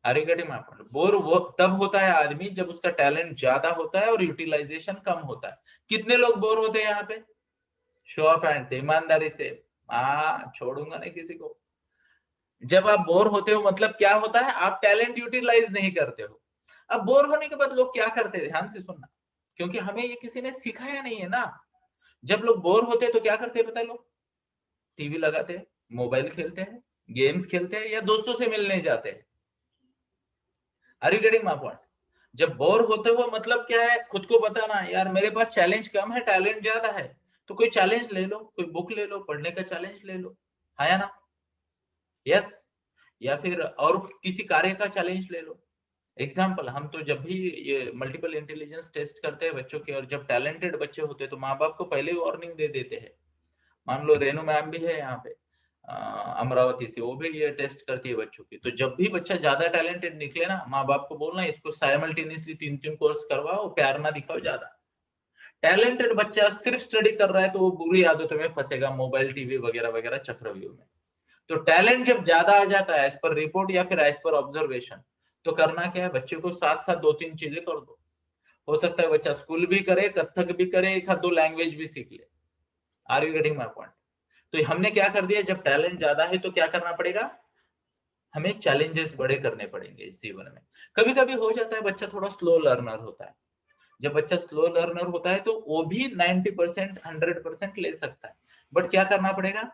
Are you getting my point? Bore वो तब होता है आदमी जब उसका टैलेंट ज्यादा होता है और यूटिलाइजेशन कम होता है। कितने लोग बोर होते हैं यहाँ पे? शो ऑफ हैंड से, ईमानदारी से। छोड़ूंगा नहीं किसी को। जब आप बोर होते हो मतलब क्या होता है, आप टैलेंट यूटिलाइज नहीं करते हो। अब बोर होने के बाद लोग क्या करते हैं, ध्यान से सुनना, क्योंकि हमें ये किसी ने सिखाया नहीं है ना। जब लोग बोर होते हैं तो क्या करते हैं पता है? लोग टीवी लगाते हैं, मोबाइल खेलते हैं, गेम्स खेलते हैं, या दोस्तों से मिलने जाते हैं। Are you getting my point? जब बोर होते हो मतलब क्या है, खुद को बताना यार मेरे पास चैलेंज कम है, टैलेंट ज्यादा है। तो कोई चैलेंज ले लो, कोई बुक ले लो, पढ़ने का चैलेंज ले लो, है या ना? यस। या फिर और किसी कार्य का चैलेंज ले लो। एग्जाम्पल, हम तो जब भी ये मल्टीपल इंटेलिजेंस टेस्ट करते हैं बच्चों के, और जब टैलेंटेड बच्चे होते हैं तो माँ बाप को पहले ही वार्निंग दे देते हैं। मान लो रेनू मैम भी है यहाँ पे अमरावती से, वो भी ये टेस्ट करती है बच्चों की। तो जब भी बच्चा ज्यादा टैलेंटेड निकले ना, माँ बाप को बोलना इसको साइमल्टेनियसली 3-3 कोर्स करवाओ, प्यार ना दिखाओ ज्यादा। टैलेंटेड बच्चा सिर्फ स्टडी कर रहा है तो वो बुरी आदतों में फंसेगा, मोबाइल टीवी वगैरह वगैरह चक्रव्यूह में। तो टैलेंट जब ज्यादा आ जाता है एज पर रिपोर्ट या फिर एज पर ऑब्जर्वेशन, तो करना क्या है, बच्चे को साथ साथ 2-3 चीजें कर दो। हो सकता है बच्चा स्कूल भी करे, कथक भी करे, एक आध 2 लैंग्वेज भी सीख ले। Are you getting my point? तो हमने क्या कर दिया, जब टैलेंट ज्यादा है तो क्या करना पड़ेगा, हमें चैलेंजेस बड़े करने पड़ेंगे इस जीवन में। कभी कभी हो जाता है बच्चा थोड़ा स्लो लर्नर होता है। जब बच्चा स्लो लर्नर होता है तो वो भी 90% 100% ले सकता है, बट क्या करना पड़ेगा,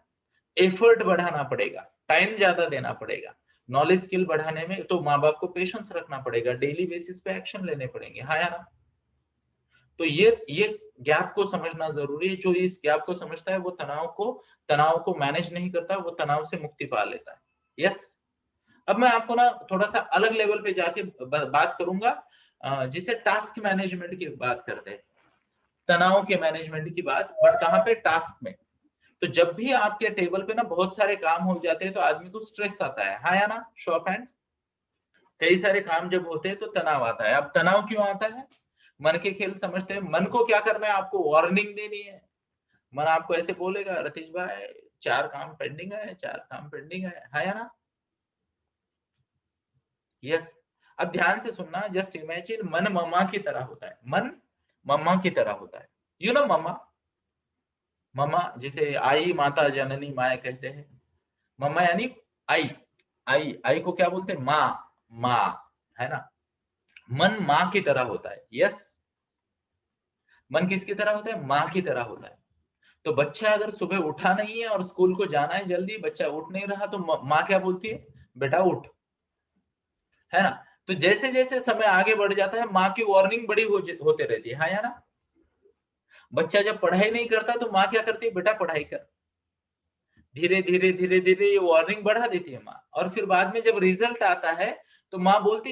एफर्ट बढ़ाना पड़ेगा, टाइम ज्यादा देना पड़ेगा। नॉलेज स्किल बढ़ाने में तो माँ बाप को पेशेंस रखना पड़ेगा, डेली बेसिस पे एक्शन लेने पड़ेंगे, हाँ या ना? तो ये गैप को समझना जरूरी है। जो इस गैप को समझता है वो तनाव को मैनेज नहीं करता, वो तनाव से मुक्ति पा लेता है। यस। अब मैं आपको ना थोड़ा सा अलग लेवल पे जाके बात करूंगा, जिसे टास्क मैनेजमेंट की बात करते हैं। तनाव के मैनेजमेंट की बात, बट कहाँ पे, टास्क में। तो जब भी आपके टेबल पे ना बहुत सारे काम हो जाते हैं तो आदमी को स्ट्रेस आता है, हाँ या ना? Show of hands. कई सारे काम जब होते हैं तो तनाव आता है। अब तनाव क्यों आता है? मन के खेल समझते हैं। मन को क्या करना है, आपको वार्निंग देनी है। मन आपको ऐसे बोलेगा, रतीश भाई 4 काम पेंडिंग है, 4 काम पेंडिंग है या ना? यस। अब ध्यान से सुनना, जस्ट इमेजिन मन मम्मा की तरह होता है। मन मम्मा की तरह होता है। यू नो मम्मा, मम्मा जिसे आई माता जननी माया कहते हैं। मम्मा यानी आई। आई को क्या बोलते हैं, माँ। माँ, है ना? मन माँ की तरह होता है। यस। मन किसकी तरह होता है, माँ की तरह होता है। तो बच्चा अगर सुबह उठा नहीं है और स्कूल को जाना है जल्दी, बच्चा उठ नहीं रहा, तो माँ क्या बोलती है, बेटा उठ, है ना। तो जैसे जैसे समय आगे बढ़ जाता है माँ की वार्निंग बड़ी होते रहती है, हाँ या ना। बच्चा जब पढ़ाई नहीं करता तो माँ क्या करती है, बेटा पढ़ाई कर। धीरे धीरे धीरे धीरे ये वार्निंग बढ़ा देती है माँ, और फिर बाद में जब रिजल्ट आता है तो माँ बोलती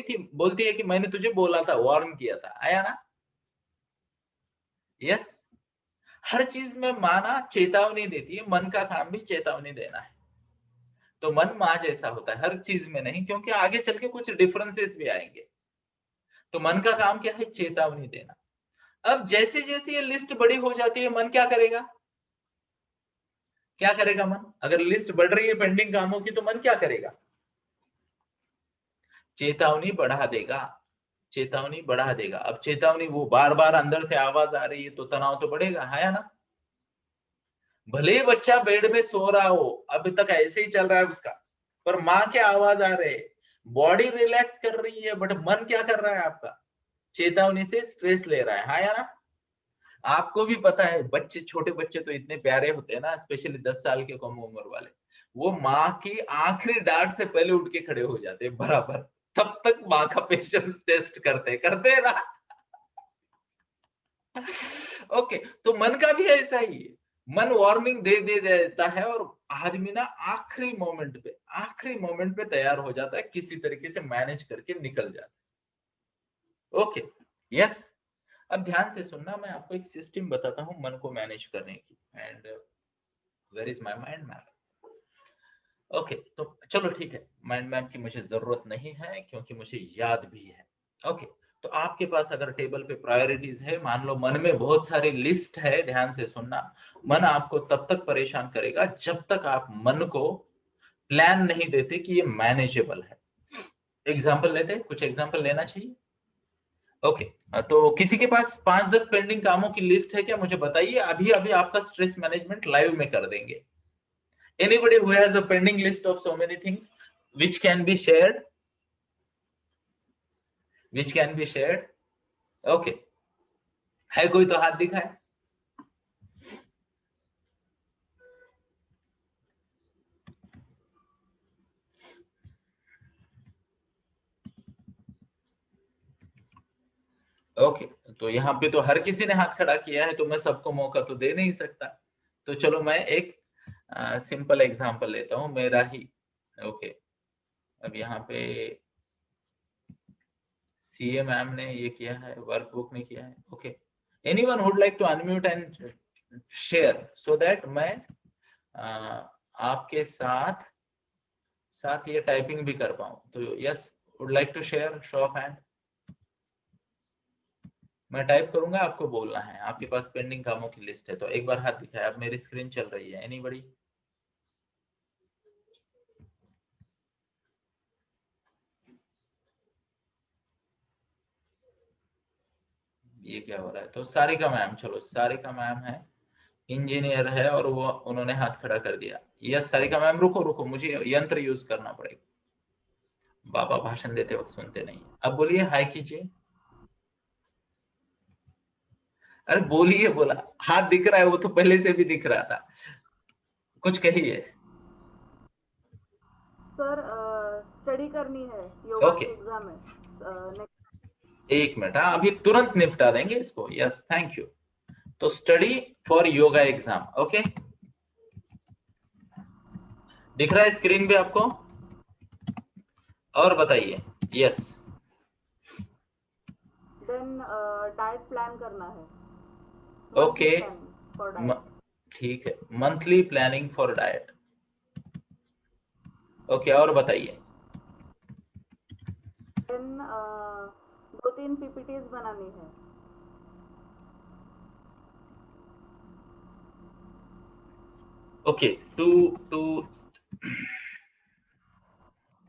है कि मैंने तुझे बोला था, वार्न किया था, आया ना। यस, हर चीज में माँ ना चेतावनी देती है, मन का काम भी चेतावनी देना है। तो मन माँ जैसा होता है, हर चीज में नहीं, क्योंकि आगे चल के कुछ डिफरेंसेस भी आएंगे। तो मन का काम क्या है, चेतावनी देना। अब जैसे जैसे ये लिस्ट बड़ी हो जाती है, मन क्या करेगा, क्या करेगा मन, अगर लिस्ट बढ़ रही है पेंडिंग कामों की तो मन क्या करेगा, चेतावनी बढ़ा देगा, चेतावनी बढ़ा देगा। अब चेतावनी वो बार बार अंदर से आवाज आ रही है तो तनाव तो बढ़ेगा, है या ना। भले ही बच्चा बेड में सो रहा हो, अभी तक ऐसे ही चल रहा है उसका, पर माँ के आवाज आ रहे, बॉडी रिलैक्स कर रही है, बट मन क्या कर रहा है आपका, चेतावनी से स्ट्रेस ले रहा है, हाँ या ना। आपको भी पता है बच्चे, छोटे बच्चे तो इतने प्यारे होते हैं ना, स्पेशली 10 साल के कम उम्र वाले, वो माँ की आखिरी डांट से पहले उठ के खड़े हो जाते हैं बराबर, तब तक माँ का पेशेंस टेस्ट करते हैं ना। ओके, तो मन का भी ऐसा ही है, मन वार्निंग दे देता है और आदमी ना आखिरी मोमेंट पे तैयार हो जाता है, किसी तरीके से मैनेज करके निकल जाता है। Okay, yes. अब ध्यान से सुनना, मैं आपको एक सिस्टम बताता हूँ मन को मैनेज करने की। And where is my mind map. Okay, तो चलो ठीक है, माइंड मैप की मुझे जरूरत नहीं है क्योंकि मुझे याद भी है। ओके, तो आपके पास अगर टेबल पे प्रायोरिटीज है, मान लो मन में बहुत सारी लिस्ट है, ध्यान से सुनना, मन आपको तब तक परेशान करेगा जब तक आप मन को प्लान नहीं देते कि ये मैनेजेबल है। एग्जाम्पल लेते, कुछ एग्जाम्पल लेना चाहिए। ओके, तो किसी के पास 5-10 पेंडिंग कामों की लिस्ट है क्या, मुझे बताइए, अभी अभी आपका स्ट्रेस मैनेजमेंट लाइव में कर देंगे। Anybody who has a pending list of so many things which can be shared, which can be shared? Okay, है कोई तो हाथ दिखाए। ओके, तो यहाँ पे तो हर किसी ने हाथ खड़ा किया है, तो मैं सबको मौका तो दे नहीं सकता। तो चलो मैं एक सिंपल एग्जांपल लेता हूँ मेरा ही। ओके, अब यहाँ पे सीए मैम ने ये किया है, वर्कबुक में किया है। Okay, anyone would like to unmute and share so that मैं आपके साथ साथ ये टाइपिंग भी कर पाऊं। तो yes, would like to share, show of hand. मैं टाइप करूंगा, आपको बोलना है, आपके पास पेंडिंग कामों की लिस्ट है तो एक बार हाथ दिखाया। अब मेरी स्क्रीन चल रही है, एनीबडी? ये क्या हो रहा है, तो सारिका मैम, चलो सारिका मैम है, इंजीनियर है, और वो उन्होंने हाथ खड़ा कर दिया। यस सारिका मैम, रुको रुको, मुझे यंत्र यूज करना पड़ेगा, बाबा भाषण देते वक्त सुनते नहीं। अब बोलिए, हाय कीजिए। अरे बोलिए, बोला, हाथ दिख रहा है, वो तो पहले से भी दिख रहा था, कुछ कहिए। सर स्टडी करनी है, योगा ओके, की एग्जाम है next। एक मिनट, हाँ अभी तुरंत निपटा देंगे इसको। Yes, thank you. तो study for yoga exam, okay, दिख रहा है स्क्रीन पे आपको? और बताइए। यस, देन डाइट प्लान करना है, ओके, फॉर डाइट। ठीक है, monthly planning for diet. Okay, और बताइए। देन 2-3 पीपीटीज बनानी है। ओके, टू टू,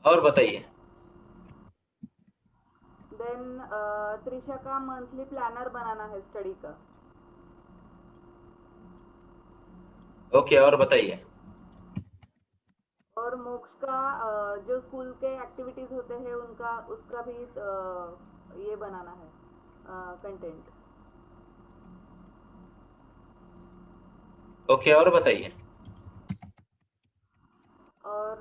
और बताइए। देन त्रिशा का मंथली प्लानर बनाना है स्टडी का। ओके, और बताइए। और मोक्ष का जो स्कूल के एक्टिविटीज होते हैं उनका, उसका भी ये बनाना है कंटेंट। ओके, और बताइए। और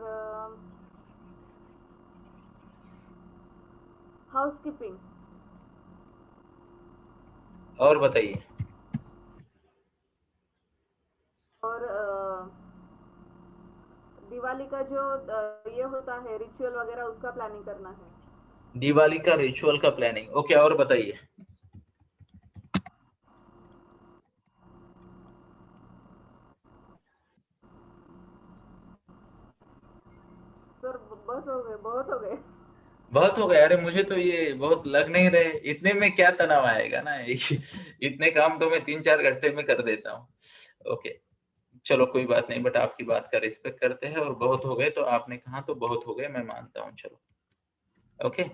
हाउसकीपिंग। और बताइए। और दिवाली का जो ये होता है रिचुअल वगैरह, उसका प्लानिंग करना है। दिवाली का रिचुअल का प्लानिंग, ओके, और बताइए। सर बस हो गए, बहुत हो गए। बहुत हो गया? अरे मुझे तो ये बहुत लग नहीं रहे, इतने में क्या तनाव आएगा ना। इतने काम तो मैं 3-4 घंटे में कर देता हूँ। ओके, चलो कोई बात नहीं, बट आपकी बात का रिस्पेक्ट करते हैं। और बहुत हो गए तो आपने कहा तो बहुत हो गए, मैं मानता हूँ। चलो ओके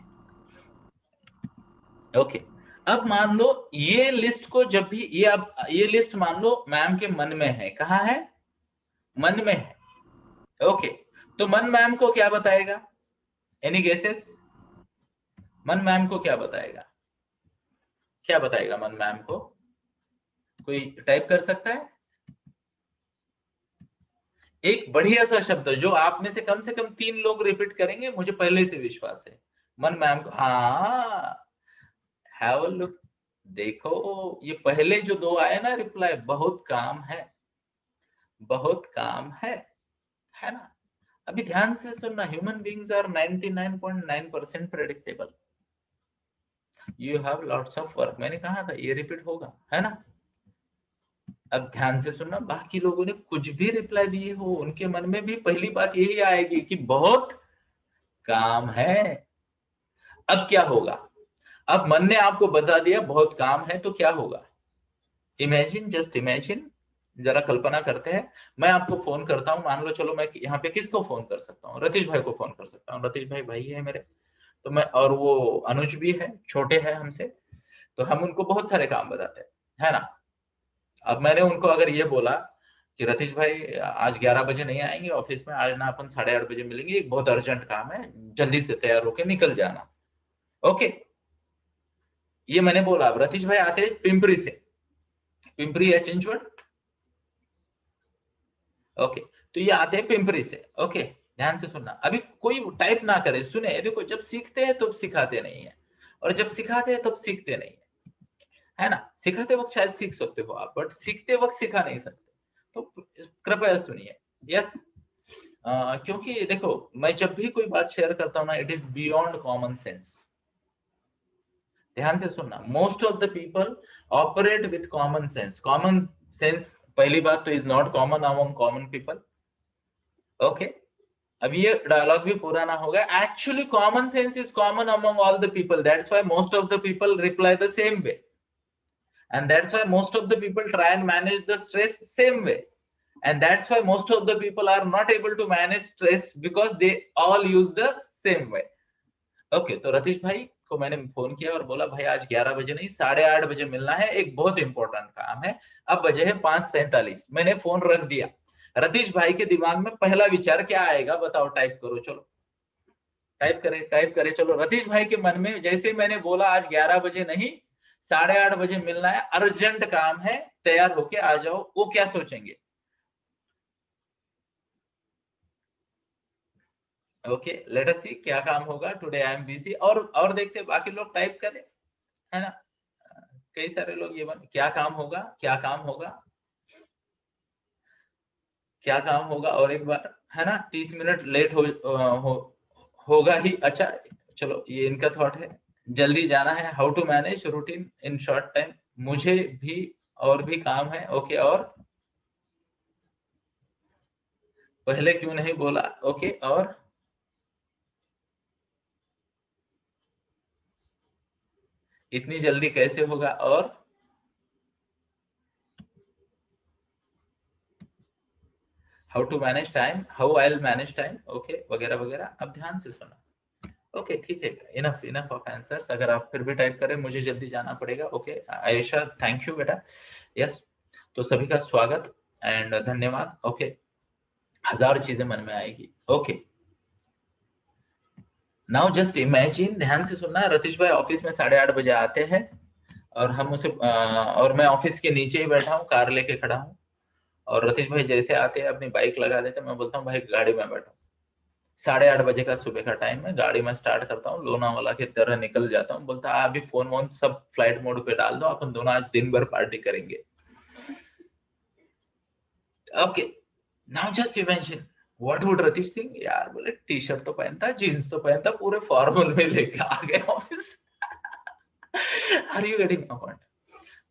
ओके। अब मान लो ये लिस्ट को जब भी ये अब ये लिस्ट मान लो मैम के मन में है। कहाँ है? मन में है। ओके, तो मन मैम को क्या बताएगा? Any guesses? मन मैम को क्या बताएगा? क्या बताएगा मन मैम को? कोई टाइप कर सकता है? एक बढ़िया सा शब्द जो आप में से कम 3 लोग रिपीट करेंगे, मुझे पहले से विश्वास है। मन मैम को, हाँ, हैव अ लुक। देखो ये पहले जो 2 आए ना रिप्लाई, बहुत काम है, बहुत काम है ना। अभी ध्यान से सुनना, human beings are 99.9% predictable. You have lots of work, मैंने कहा था ये रिपीट होगा, है ना। अब ध्यान से सुनना, बाकी लोगों ने कुछ भी रिप्लाई दिए हो, उनके मन में भी पहली बात यही आएगी कि बहुत काम है। अब क्या होगा? अब मन ने आपको बता दिया बहुत काम है, तो क्या होगा? इमेजिन, जस्ट इमेजिन, जरा कल्पना करते हैं। मैं आपको फोन करता हूं, मान लो, चलो मैं यहाँ पे किसको फोन कर सकता हूँ? रतीश भाई को फोन कर सकता हूँ। रतीश भाई भाई है मेरे, तो मैं, और वो अनुज भी है, छोटे हैं हमसे, तो हम उनको बहुत सारे काम बताते हैं, है ना। अब मैंने उनको अगर ये बोला कि रतीश भाई आज 11 बजे नहीं आएंगे ऑफिस में, आज ना अपन 8:30 बजे मिलेंगे, एक बहुत अर्जेंट काम है, जल्दी से तैयार होके निकल जाना। ओके, ये मैंने बोला। अब रतीश भाई आते हैं पिंपरी से, पिंपरी या चिंचवड, ओके, तो ये आते हैं पिंपरी से। ओके, ध्यान से सुनना, अभी कोई टाइप ना करे, सुने। देखो, जब सीखते हैं तब सिखाते नहीं है, और जब सिखाते हैं तब सीखते नहीं है ना। सिखाते वक्त शायद सीख सकते हो आप, बट सीखते वक्त सिखा नहीं सकते। तो कृपया सुनिए। यस, क्योंकि देखो, मैं जब भी कोई बात शेयर करता हूँ ना, it is beyond common sense. ध्यान से सुनना, most of the people operate with common sense. Common sense, पहली बात तो, is not common among common people. Okay, अब ये डायलॉग भी पूरा ना होगा। Actually common sense is common among all the people, that's why most of the people reply the same way, and that's why most of the people try and manage the stress same way, and that's why most of the people are not able to manage stress because they all use the same way. Okay, तो रतीश भाई को मैंने phone किया और बोला भाई आज 11 बजे नहीं 8:30 बजे मिलना है, एक बहुत इंपॉर्टेंट काम है। अब बजे है 5:47, मैंने फोन रख दिया। रतीश भाई के दिमाग में पहला विचार क्या आएगा बताओ? टाइप करो, चलो टाइप करे चलो। रतीश भाई के मन में जैसे मैंने बोला आज 11 बजे नहीं 8:30 बजे मिलना है, अर्जेंट काम है, तैयार होके आ जाओ, वो क्या सोचेंगे? ओके, लेट अस सी क्या काम होगा। टुडे आई एम बिजी, और देखते बाकी लोग टाइप करें, है ना। कई सारे लोग ये क्या काम होगा, क्या काम होगा, क्या काम होगा, और एक बार, है ना। 30 मिनट लेट होगा ही। अच्छा, चलो ये इनका थॉट है, जल्दी जाना है, how to manage routine in short time, मुझे भी और भी काम है। ओके, और पहले क्यों नहीं बोला? ओके, और इतनी जल्दी कैसे होगा? और how to manage time, how I will manage time, okay, वगैरह वगैरह। अब ध्यान से सुना। ओके, ठीक है, इनफ ऑफ आंसर्स। अगर आप फिर भी टाइप करें, मुझे जल्दी जाना पड़ेगा। ओके आयशा, थैंक यू बेटा। यस, तो सभी का स्वागत एंड धन्यवाद। ओके, 1000 चीजें मन में आएगी। ओके, नाउ जस्ट इमेजिन, ध्यान से सुनना। रतीश भाई ऑफिस में 8:30 बजे आते हैं, और हम उसे और मैं ऑफिस के नीचे ही बैठा हूँ, कार लेके खड़ा हूँ, और रतीश भाई जैसे आते हैं अपनी बाइक लगा देते, मैं बोलता हूँ भाई गाड़ी में बैठो, 8:30 बजे का सुबह का टाइम है, गाड़ी में स्टार्ट करता हूँ, लोनावाला की तरह निकल जाता हूँ, बोलता है अभी फोन वोन सब फ्लाइट मोड पे डाल दो, अपन दोनों आज दिन भर पार्टी करेंगे। Okay, now just imagine what would Ratheesh think, यार बोले टी शर्ट तो पहनता, जीन्स तो पहनता, पूरे फॉर्मल में लेके आ गए office. Are you getting my point?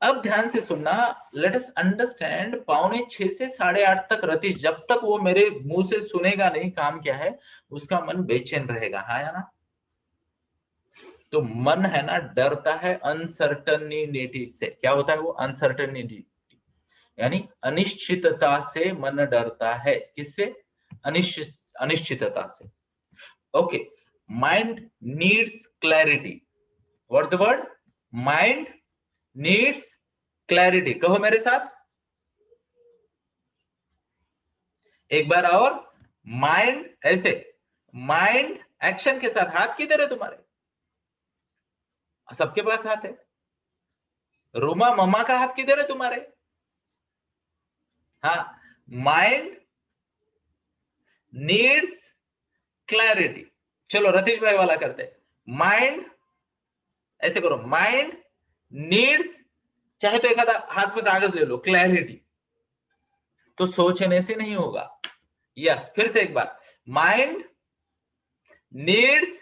अब ध्यान से सुनना, लेट अस अंडरस्टैंड, 6:45 से 8:30 तक रतीश जब तक वो मेरे मुंह से सुनेगा नहीं काम क्या है, उसका मन बेचैन रहेगा, हाँ या ना? तो मन है ना डरता है अनसर्टनिटी से। क्या होता है वो अनसर्टनिटी? यानी अनिश्चितता से मन डरता है। किससे? अनिश्चितता से। Okay, mind needs clarity. What's the word? Mind needs clarity. कहो मेरे साथ एक बार और, माइंड, ऐसे माइंड एक्शन के साथ, हाथ किधर है तुम्हारे? सबके पास हाथ है। रोमा मम्मा का हाथ किधर है तुम्हारे? हाँ, माइंड नीड्स क्लैरिटी। चलो रतीश भाई वाला करते हैं, माइंड, ऐसे करो, माइंड नीड्स, चाहे तो एक आधा हाथ में कागज ले लो, क्लैरिटी। तो सोचने से नहीं होगा। यस, फिर से एक बार, माइंड नीड्स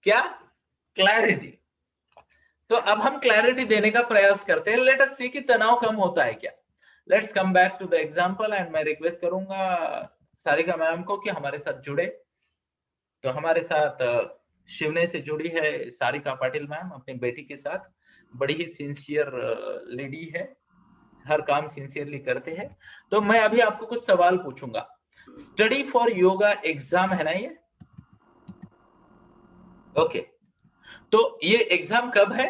क्या? क्लैरिटी। तो अब हम क्लैरिटी देने का प्रयास करते हैं। लेट अस सी कि तनाव कम होता है क्या। Let's come back to the example and मैं रिक्वेस्ट करूंगा सारिका मैम को कि हमारे साथ जुड़े। तो हमारे साथ शिवने से जुड़ी है सारिका पाटिल मैम, अपनी बेटी के साथ। बड़ी ही सिंसियर लेडी है, हर काम सिंसियरली करते हैं। तो मैं अभी आपको कुछ सवाल पूछूंगा। स्टडी फॉर योगा एग्जाम है ना ये? ओके, तो ये एग्जाम कब है?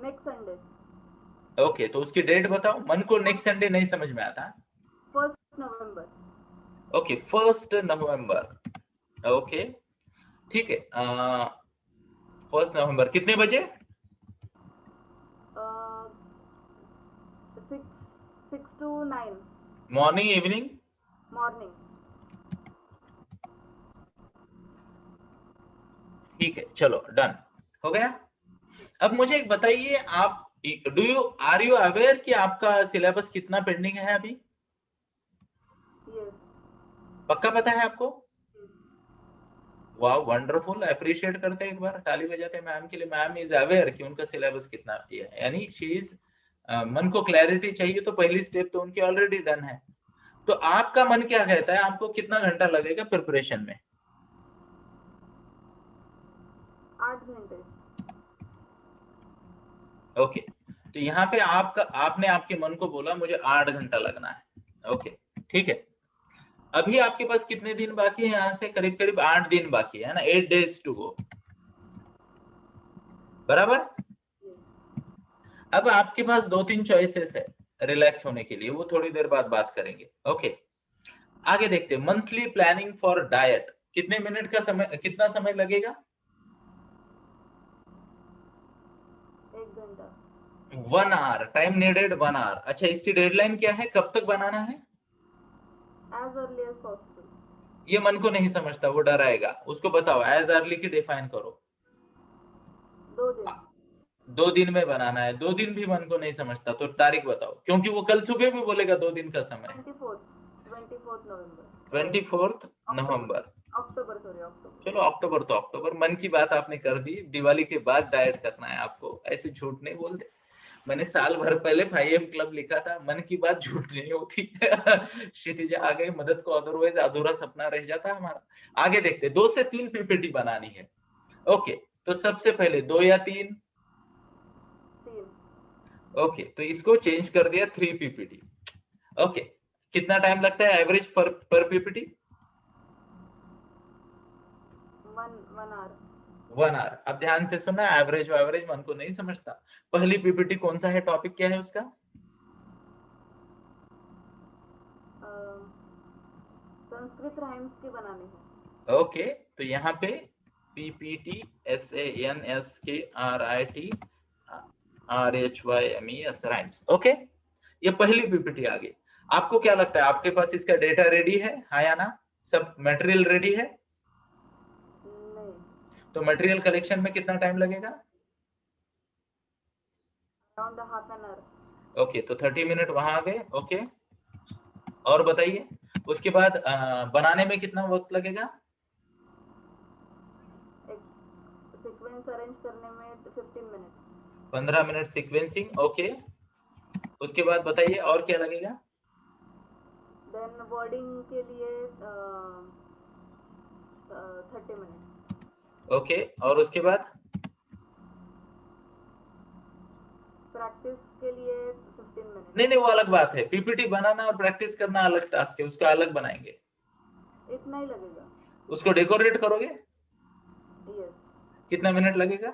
Next Sunday. ओके, तो उसकी डेट बताओ। मन को नेक्स्ट संडे नहीं समझ में आता। 1 नवंबर। ओके, 1 नवंबर। ओके, ठीक है। 1 नवंबर कितने बजे? 6 to 9 मॉर्निंग, इवनिंग? मॉर्निंग। ठीक है, चलो डन हो गया। अब मुझे एक बताइए, आप आर यू अवेयर कि आपका सिलेबस कितना पेंडिंग है अभी? यस। पक्का पता है आपको? वाह, वंडरफुल, अप्रिशिएट करते हैं, एक बार ताली बजाते हैं मैम के लिए। मैम इज अवेयर कि उनका सिलेबस कितना है, यानी शी इज, मन को क्लैरिटी चाहिए तो पहली स्टेप तो उनकी ऑलरेडी डन है। तो आपका मन क्या कहता है, आपको कितना घंटा लगेगा प्रिपरेशन में? 8 घंटे। ओके, तो यहाँ पे आपने आपके मन को बोला मुझे 8 घंटा लगना है। ओके, ठीक है। अभी आपके पास कितने दिन बाकी है? यहाँ से करीब करीब 8 दिन बाकी है ना, 8 days टू गो, बराबर। अब आपके पास 2-3 चॉइसेस है रिलैक्स होने के लिए, वो थोड़ी देर बाद बात करेंगे। ओके, आगे देखते हैं। मंथली प्लानिंग फॉर डाइट, कितने मिनट का समय, कितना समय लगेगा? 1 घंटा। 1 hour, टाइम नीडेड 1 hour। अच्छा, इसकी डेडलाइन क्या है, कब तक बनाना है? As early as possible. ये मन को नहीं समझता, वो डराएगा, उसको बताओ एज अर्ली की डिफाइन करो। 2 दिन। 2 दिन में बनाना है। 2 दिन भी मन को नहीं समझता, तो तारीख बताओ, क्योंकि वो कल सुबह भी बोलेगा 2 दिन का समय। 24th नवंबर। 24 नवंबर। अक्टूबर, सॉरी अक्टूबर। चलो अक्टूबर तो अक्टूबर, मन की बात आपने कर दी। दिवाली के बाद डाइट करना है आपको, ऐसे झूठ नहीं बोलते। मैंने साल भर पहले 5am क्लब लिखा था, मन की बात झूठ नहीं होती। क्षितिजा आ गई मदद को, अदरवाइज अधूरा सपना रह जाता हमारा। आगे देखते, 2 से 3 पीपीटी बनानी है। ओके, तो सबसे पहले 2 या 3? 3। ओके, तो इसको चेंज कर दिया 3 पीपीटी। ओके, कितना टाइम लगता है एवरेज पर पीपीटी? 1 hour। 1 hour। अब ध्यान से सुनना, एवरेज मन को नहीं समझता। पहली पीपीटी कौन सा है, टॉपिक क्या है उसका? संस्कृत राइम्स की बनानी है। ओके, तो यहाँ पे PPT SANSKRIT RHYMES rhymes. Okay, ये पहली पीपीटी आ गई। आपको क्या लगता है, आपके पास इसका डेटा रेडी है, हाँ या ना? सब मटेरियल रेडी है? नहीं, तो मटेरियल कलेक्शन में कितना टाइम लगेगा? Around half an hour. Okay, तो 30 मिनट वहां आ गए। ओके, और बताइए उसके बाद बनाने में कितना वक्त लगेगा? एक सीक्वेंस अरेंज करने में 15 मिनट्स। 15 minute sequencing. ओके, उसके बाद बताइए और क्या लगेगा? देन वर्डिंग के लिए 30 मिनट्स। ओके, और उसके बाद? प्रैक्टिस के लिए 15 मिनट्स। नहीं, वो अलग बात है। पीपीटी बनाना और प्रैक्टिस करना अलग टास्क है, उसका अलग बनाएंगे। इतना ही लगेगा। उसको डेकोरेट करोगे? यस, कितना मिनट लगेगा?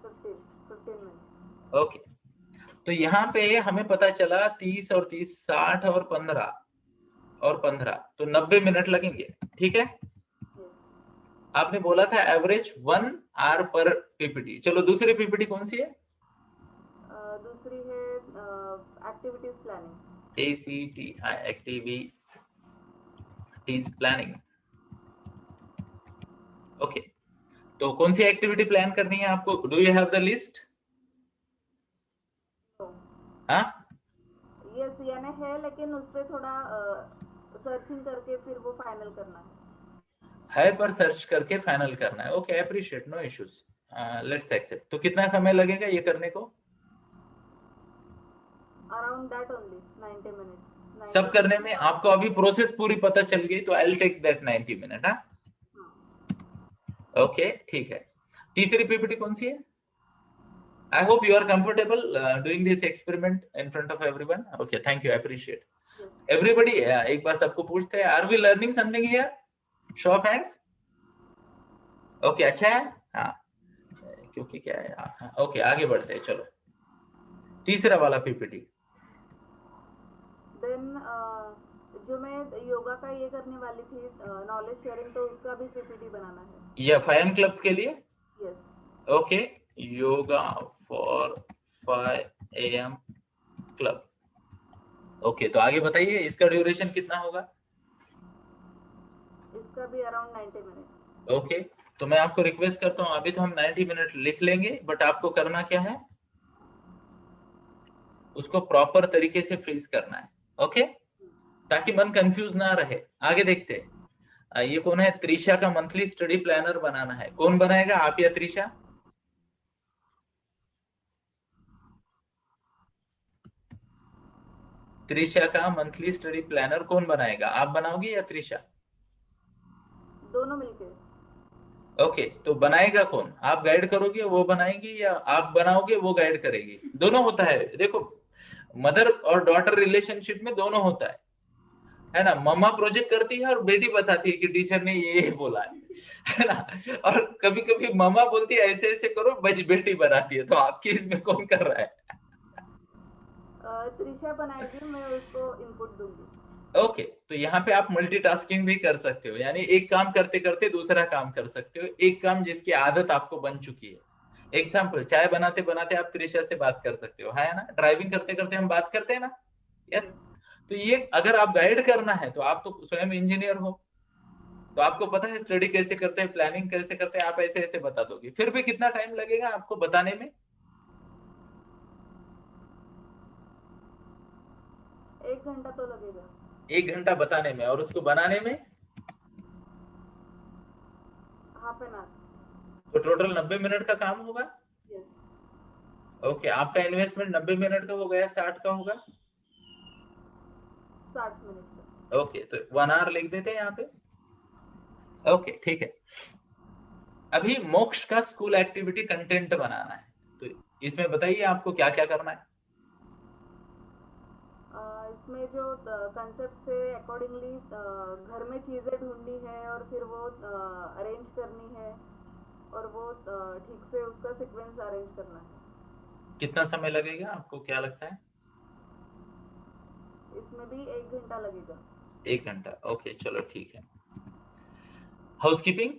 15 मिनट्स। ओके, तो यहाँ पे हमें पता चला 30 और 30, 60 और 15 और 15, तो 90 मिनट लगेंगे। ठीक है, आपने बोला था एवरेज 1 आवर पर पीपीटी। चलो दूसरी पीपीटी कौन सी है? दूसरी है activities planning. ACTI, activities planning. Okay, तो कौन सी एक्टिविटी प्लान करनी है आपको? Do you have the list? हाँ, यस, यानी है, लेकिन उस पे थोड़ा सर्चिंग करके फिर वो फाइनल करना है पर सर्च करके फाइनल करना है। Okay, appreciate, no issues, let's accept. तो कितना समय लगेगा ये करने को? Around that only 90 minutes. सब करने में आपको अभी प्रोसेस पूरी पता चल गई, तो I will take that 90 minute. हाँ, ओके, ठीक है। तीसरी पीपीटी कौन सी है? I hope you are comfortable doing this experiment in front of everyone. Okay, thank you, appreciate everybody. एक बार सबको पूछते हैं, are we learning something here? Show of hands. Okay, अच्छा है। हाँ, क्योंकि क्या है, ओके, आगे बढ़ते हैं। चलो तीसरा वाला पीपीटी। देन जो मैं योगा का ये करने वाली थी, नॉलेज शेयरिंग, तो उसका भी पीपीटी बनाना है। ये 5 क्लब के लिए? Yes. Okay, yoga for 5 AM club. Okay, तो आगे बताइए इसका ड्यूरेशन कितना होगा? इसका भी अराउंड 90 मिनट्स। ओके, तो मैं आपको रिक्वेस्ट करता हूँ, अभी तो हम 90 मिनट लिख लेंगे, बट आपको करना क्या है, उसको प्रॉपर तरीके से फ्रीज करना है। ओके, ताकि मन कंफ्यूज ना रहे। आगे देखते हैं। ये कौन है? त्रिशा का मंथली स्टडी प्लानर बनाना है। कौन बनाएगा, आप या त्रिशा? त्रिशा का मंथली स्टडी प्लानर कौन बनाएगा, आप बनाओगे या त्रिशा? दोनों मिलके। ओके, तो बनाएगा कौन? आप गाइड करोगे, वो बनाएगी, या आप बनाओगे, वो गाइड करेगी? दोनों होता है। देखो, मदर और डॉटर रिलेशनशिप में दोनों होता है ना। मम्मा प्रोजेक्ट करती है और बेटी बताती है कि टीचर ने ये बोला है ना। और कभी कभी मम्मा बोलती है ऐसे ऐसे करो, बेटी बनाती है। तो आपके इसमें कौन कर रहा है? त्रिशा बनाएगी, मैं उसको इनपुट दूंगी। ओके, तो यहाँ पे आप मल्टीटास्किंग भी कर सकते हो, यानी एक काम करते करते दूसरा काम कर सकते हो, एक काम जिसकी आदत आपको बन चुकी है। एग्जाम्पल, चाय बनाते बनाते आप त्रिशा से बात कर सकते हो, है ना। ड्राइविंग करते करते हम बात करते हैं ना। यस, तो ये अगर आप गाइड करना है, तो आप तो स्वयं इंजीनियर हो, तो आपको पता है स्टडी कैसे करते हैं, प्लानिंग कैसे करते हैं, आप ऐसे ऐसे बता दोगे। फिर भी कितना टाइम लगेगा आपको बताने में? 1 घंटा तो लगेगा। 1 घंटा बताने में, और उसको बनाने में हाफ एन आवर। तो टोटल 90 मिनट का काम होगा। यस। ओके, आपका इन्वेस्टमेंट 90 मिनट का हो गया, 60 का होगा? 60 मिनट का। ओके, तो 1 आवर लिख देते हैं यहाँ पे। ओके, ठीक है। अभी मोक्ष का स्कूल एक्टिविटी कंटेंट बनाना है, तो इसमें बताइए आपको क्या क्या करना है। इसमें जो कंसेप्ट से अकॉर्डिंगली घर में चीज़ें ढूंढनी है और फिर वो अरेंज करनी है, और वो ठीक से उसका सीक्वेंस अरेंज करना है। कितना समय लगेगा आपको, क्या लगता है? इसमें भी 1 घंटा लगेगा। 1 घंटा, ओके, चलो ठीक है। हाउसकीपिंग?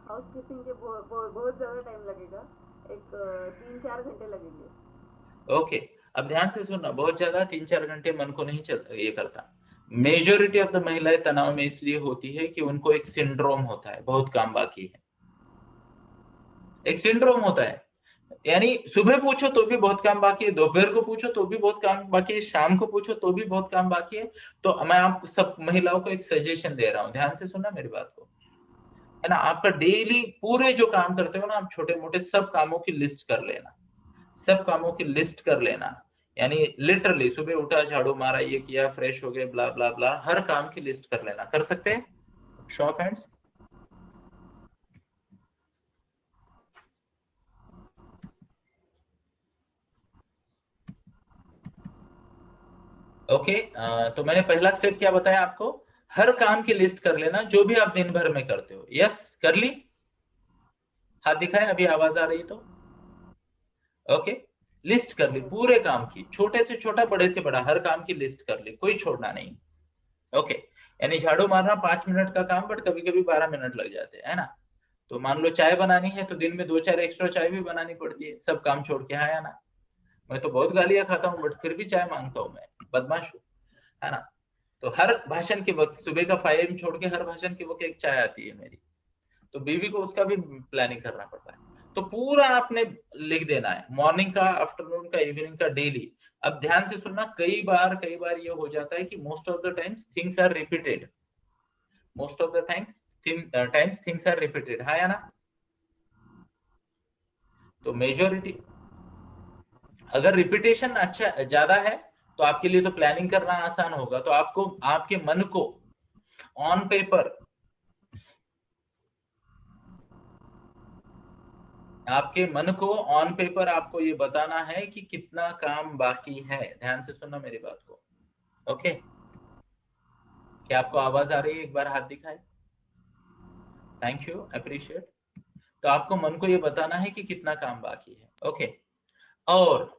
हाउसकीपिंग के बहुत ज़्यादा टाइम लगेगा, एक 3-4 घंटे लगेंगे। ओके, अब ध्यान से सुनना, बहुत ज्यादा 3-4 घंटे मन को नहीं चल ये करता। मेजोरिटी ऑफ द महिलाएं तनाव में इसलिए होती है कि उनको एक सिंड्रोम होता है, बहुत काम बाकी है, एक सिंड्रोम होता है। यानी सुबह पूछो तो भी बहुत काम बाकी है, दोपहर को पूछो तो भी बहुत काम बाकी है, शाम को पूछो तो भी बहुत काम बाकी है। तो मैं आप सब महिलाओं को एक सजेशन दे रहा हूँ, ध्यान से सुनना मेरी बात को, है ना। आपका डेली पूरे जो काम करते हो ना, आप छोटे मोटे सब कामों की लिस्ट कर लेना, सब कामों की लिस्ट कर लेना। यानी लिटरली सुबह उठा, झाड़ू मारा, ये किया, फ्रेश हो गए, ब्ला ब्ला ब्ला, हर काम की लिस्ट कर लेना। कर सकते हैं? Show of hands. ओके, तो मैंने पहला स्टेप क्या बताया आपको, हर काम की लिस्ट कर लेना जो भी आप दिन भर में करते हो। यस, कर ली? हाथ दिखाए, अभी आवाज आ रही तो। ओके, लिस्ट कर ली पूरे काम की, छोटे से छोटा, बड़े से बड़ा, हर काम की लिस्ट कर ली, कोई छोड़ना नहीं। ओके, यानी झाड़ू मारना 5 मिनट का काम, बट कभी कभी 12 मिनट लग जाते हैं, है ना। तो मान लो चाय बनानी है तो दिन में 2-4 एक्स्ट्रा चाय भी बनानी पड़ती है, सब काम छोड़ के, है ना। मैं तो बहुत गालियां खाता हूँ, बट फिर भी चाय मांगता हूँ, मैं बदमाश हूँ, है ना। तो हर भाषण के वक्त, सुबह का 5 AM छोड़ के हर भाषण के वक्त एक चाय आती है मेरी, तो बीवी को उसका भी प्लानिंग करना पड़ता है। तो पूरा आपने लिख देना है, मॉर्निंग का, आफ्टरनून का, इवनिंग का, डेली। अब ध्यान से सुनना, कई बार ये हो जाता है कि most of the times things are repeated, most of the times things are repeated, है या ना। तो मेजोरिटी, अगर रिपीटेशन अच्छा ज्यादा है तो आपके लिए तो प्लानिंग करना आसान होगा। तो आपको आपके मन को ऑन पेपर, आपके मन को ऑन पेपर आपको ये बताना है कि कितना काम बाकी है। ध्यान से सुनना मेरी बात को। ओके, क्या आपको आवाज आ रही है? एक बार हाथ दिखाए। Thank you, appreciate. तो आपको मन को ये बताना है कि कितना काम बाकी है। ओके, और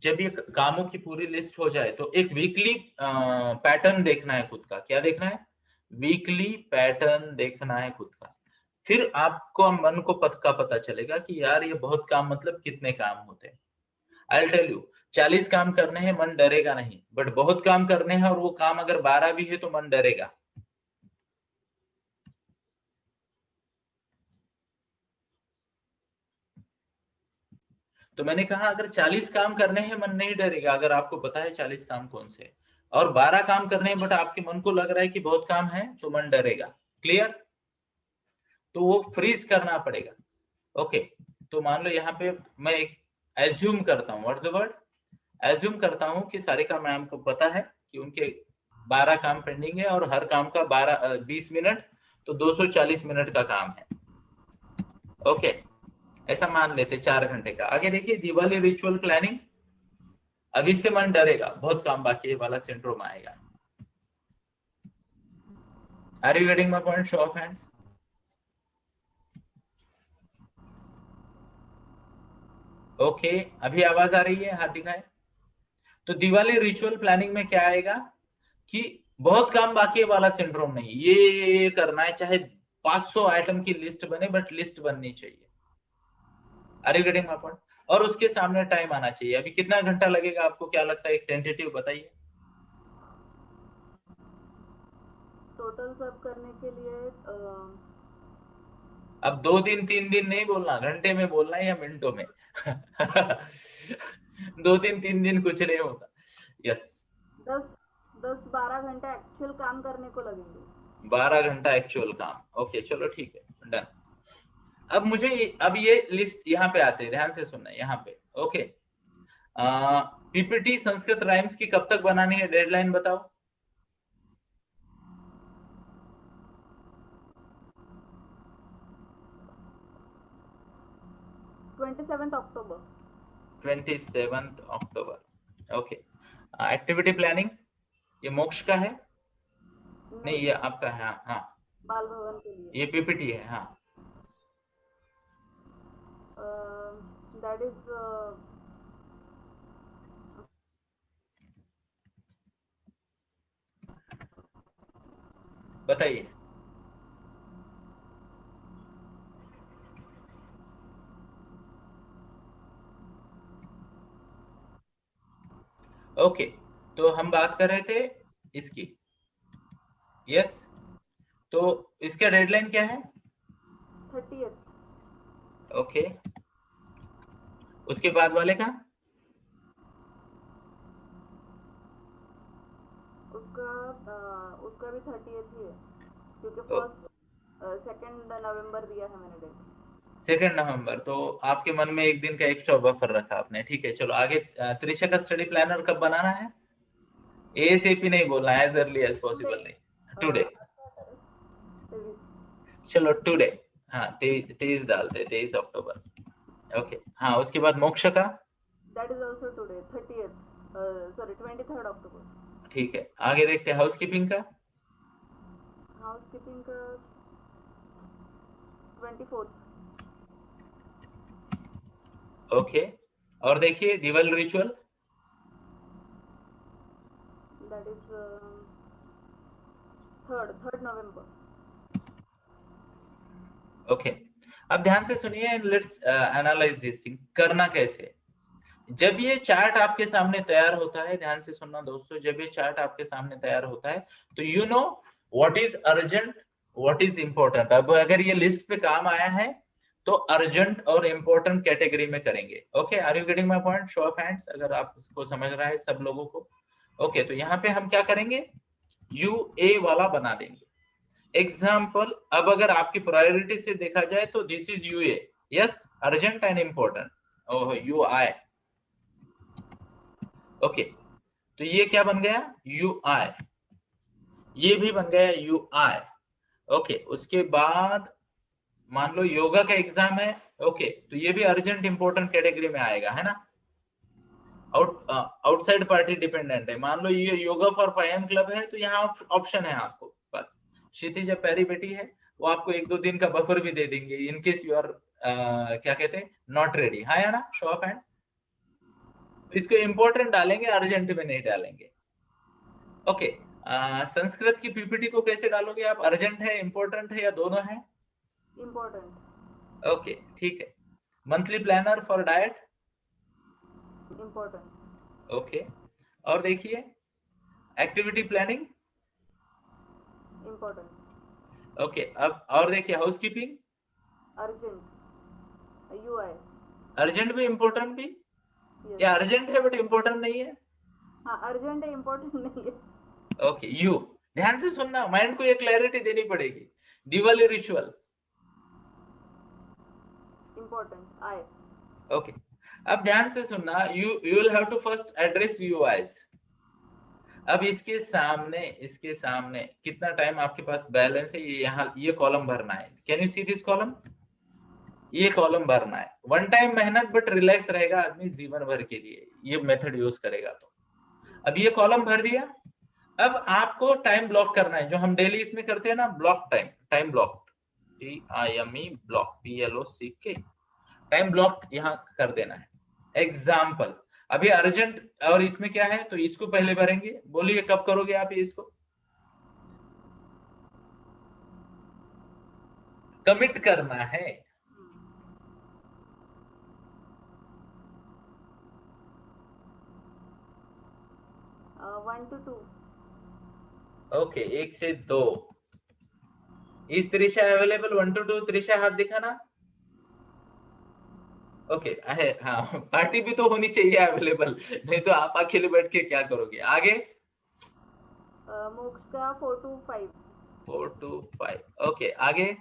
जब ये कामों की पूरी लिस्ट हो जाए तो एक वीकली पैटर्न देखना है खुद का। क्या देखना है? वीकली पैटर्न देखना है खुद का। फिर आपको मन को पता चलेगा कि यार ये बहुत काम, मतलब कितने काम होते हैं। आई टेल यू, 40 काम करने हैं, मन डरेगा नहीं, बट बहुत काम करने हैं और वो काम अगर 12 भी है तो मन डरेगा। तो मैंने कहा अगर 40 काम करने हैं मन नहीं डरेगा, अगर आपको पता है 40 काम कौन से, और 12 काम करने हैं बट आपके मन को लग रहा है कि बहुत काम है, तो मन डरेगा। क्लियर? तो वो फ्रीज करना पड़ेगा। ओके, तो मान लो यहाँ पे मैं एक एज्यूम करता हूँ, व्हाट्स द वर्ड, एज्यूम करता हूँ कि सारिका मैम को पता है कि उनके 12 काम पेंडिंग है और हर काम का 20 मिनट, तो 240 मिनट का काम है। ओके, ऐसा मान लेते 4 घंटे का। आगे देखिए, दिवाली रिचुअल प्लानिंग। अब इससे मन डरेगा, बहुत काम बाकी है वाला सिंड्रोम आएगा। Are you getting my point? Show of hands. Okay, अभी आवाज आ रही है? हाथ दिखाए। तो दिवाली रिचुअल प्लानिंग में क्या आएगा कि बहुत काम बाकी है वाला सिंड्रोम नहीं, ये करना है, चाहे 500 आइटम की लिस्ट बने, बट लिस्ट बननी चाहिए। Are you getting my point? और उसके सामने टाइम आना चाहिए। अभी कितना घंटा लगेगा आपको, क्या लगता है? एक टेंटेटिव बताइए। टोटल सब करने के लिए अब 2 दिन 3 दिन नहीं बोलना, घंटे में बोलना है या मिनटों में। 2 दिन 3 दिन कुछ नहीं होता। यस, 10-12 घंटे एक्चुअल काम करने को लगेंगे। 12 घंटा एक्चुअल काम। ओके, चलो ठीक है, डन। अब मुझे अब ये लिस्ट यहाँ पे आते हैं, ध्यान से सुनना यहाँ पे। ओके, पीपीटी संस्कृत राइम्स की कब तक बनानी है, डेडलाइन बताओ। 27 अक्टूबर। 27 अक्टूबर। ओके, एक्टिविटी प्लानिंग, ये मोक्ष का है? नहीं, ये आपका है। हाँ हाँ, बाल भवन के लिए। ये पीपीटी है। हाँ, दैट इज बताइए। ओके, तो हम बात कर रहे थे इसकी, यस, तो इसका डेडलाइन क्या है? 30th। ओके, उसके बाद वाले का? उसका भी 30th ही है, क्योंकि फर्स्ट 2 नवंबर दिया है मैंने डेट। 2 नवंबर, तो आपके मन में एक दिन का एक्स्ट्रा बफर रखा आपने, ठीक है। चलो आगे, त्रिशा का स्टडी प्लानर कब बनाना है? एएसएपी नहीं बोलना, एज अर्ली एज पॉसिबल नहीं, टुडे। 23। चलो टुडे, हाँ 23 डालते हैं, 23 अक्टूबर। ओके, हाँ उसके बाद मोक्ष का? That is also today 30th, sorry 23rd अक्टूबर। ठीक है, आगे देखते हैं हाउसकीपिंग का। हाउसकीपिंग का 24th। ओके, और देखिए dual ritual? That is 3rd November. Okay, अब ध्यान से सुनिए, लेट्स एनालाइज दिस थिंग। करना कैसे? जब ये चार्ट आपके सामने तैयार होता है, ध्यान से सुनना दोस्तों, जब ये चार्ट आपके सामने तैयार होता है तो you know what is urgent, what is important. अब अगर ये लिस्ट पे काम आया है तो अर्जेंट और इंपॉर्टेंट कैटेगरी में करेंगे। Okay, are you getting my point? Show of hands अगर आपको समझ रहा है सब लोगों को। ओके, तो यहाँ पे हम क्या करेंगे, यूए वाला बना देंगे। एग्जाम्पल, अब अगर आपकी प्रायोरिटी से देखा जाए तो this is UA, yes, urgent and important, UI. Okay, तो ये क्या बन गया, यूआई, ये भी बन गया यूआई। ओके, उसके बाद मान लो योगा का एग्जाम है, ओके, तो ये भी अर्जेंट इंपॉर्टेंट कैटेगरी में आएगा, है ना। आउटसाइड पार्टी डिपेंडेंट है, मान लो ये योगा फॉर 5M क्लब है, तो यहाँ ऑप्शन है आपको, बस क्षितिज जब प्यारी बेटी है वो आपको 1-2 दिन का बफर भी दे देंगे इन केस यू आर क्या कहते हैं, नॉट रेडी, हाँ या ना, शो ऑफ हैंड। इसको इंपॉर्टेंट डालेंगे, अर्जेंट में नहीं डालेंगे। ओके, संस्कृत की पीपीटी को कैसे डालोगे आप? अर्जेंट है, इंपॉर्टेंट है या दोनों है? इम्पोर्टेंट। ओके, ठीक है। Monthly planner for diet? Important. Okay, और देखिए एक्टिविटी प्लानिंग? इम्पोर्टेंट। ओके, अब और देखिए हाउसकीपिंग? अर्जेंट। यूआई। अर्जेंट भी इंपॉर्टेंट भी, Yes. या अर्जेंट है बट इंपॉर्टेंट नहीं है? हाँ, अर्जेंट है, इम्पोर्टेंट नहीं है। ओके, यू, ध्यान से सुनना, माइंड को ये क्लैरिटी देनी पड़ेगी। Diwali ritual? Important. I. Okay, अब ध्यान से सुनना, you will have to first address UIs. अब इसके सामने कितना टाइम आपके पास बैलेंस है, ये यहाँ ये कॉलम भरना है। Can you see this column? ये कॉलम भरना है। वन टाइम मेहनत बट रिलैक्स रहेगा आदमी जीवन भर के लिए, ये मेथड यूज करेगा। तो अब ये कॉलम भर दिया, अब आपको टाइम ब्लॉक करना है, जो हम डेली इसमें करते हैं ना, block time block, TIME block, PLOCK, time block यहाँ कर देना है। एग्जाम्पल, अभी अर्जेंट और इसमें क्या है, तो इसको पहले भरेंगे। बोलिए कब करोगे आप ये, इसको कमिट करना है। 1 to 2। ओके, 1 से 2। इस त्रिशा अवेलेबल 1 to 2? त्रिशा हाथ दिखाना। ओके है, हाँ पार्टी भी तो होनी चाहिए अवेलेबल, नहीं तो आप अकेले बैठ के क्या करोगे। आगे मोक्ष का 4 to 5। 4 to 5। ओके, आगे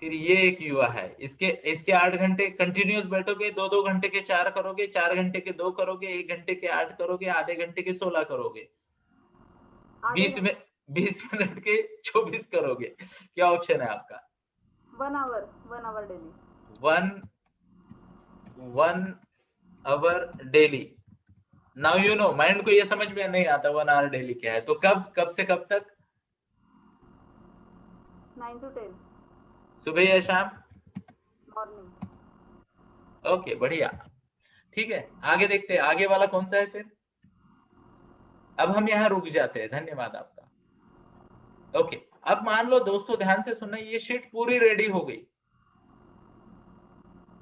फिर ये एक युवा है, इसके 8 घंटे कंटिन्यूस बैठोगे, 2-2 घंटे के 4 करोगे, 4 घंटे के 2 करोगे, 1 घंटे के 8 करोगे, आधे घंटे के 16 करोगे, 20 मिनट के 24 करोगे। क्या ऑप्शन है आपका? 1 hour daily. 1 hour daily. Now you know, mind को ये समझ में नहीं आता 1 hour डेली क्या है, तो कब से कब तक? 9 to 10। सुबह या शाम? मॉर्निंग। ओके, बढ़िया, ठीक है। आगे देखते हैं, आगे वाला कौन सा है फिर। अब हम यहाँ रुक जाते हैं, धन्यवाद आपका। ओके, अब मान लो दोस्तों, ध्यान से सुनना, ये शीट पूरी रेडी हो गई।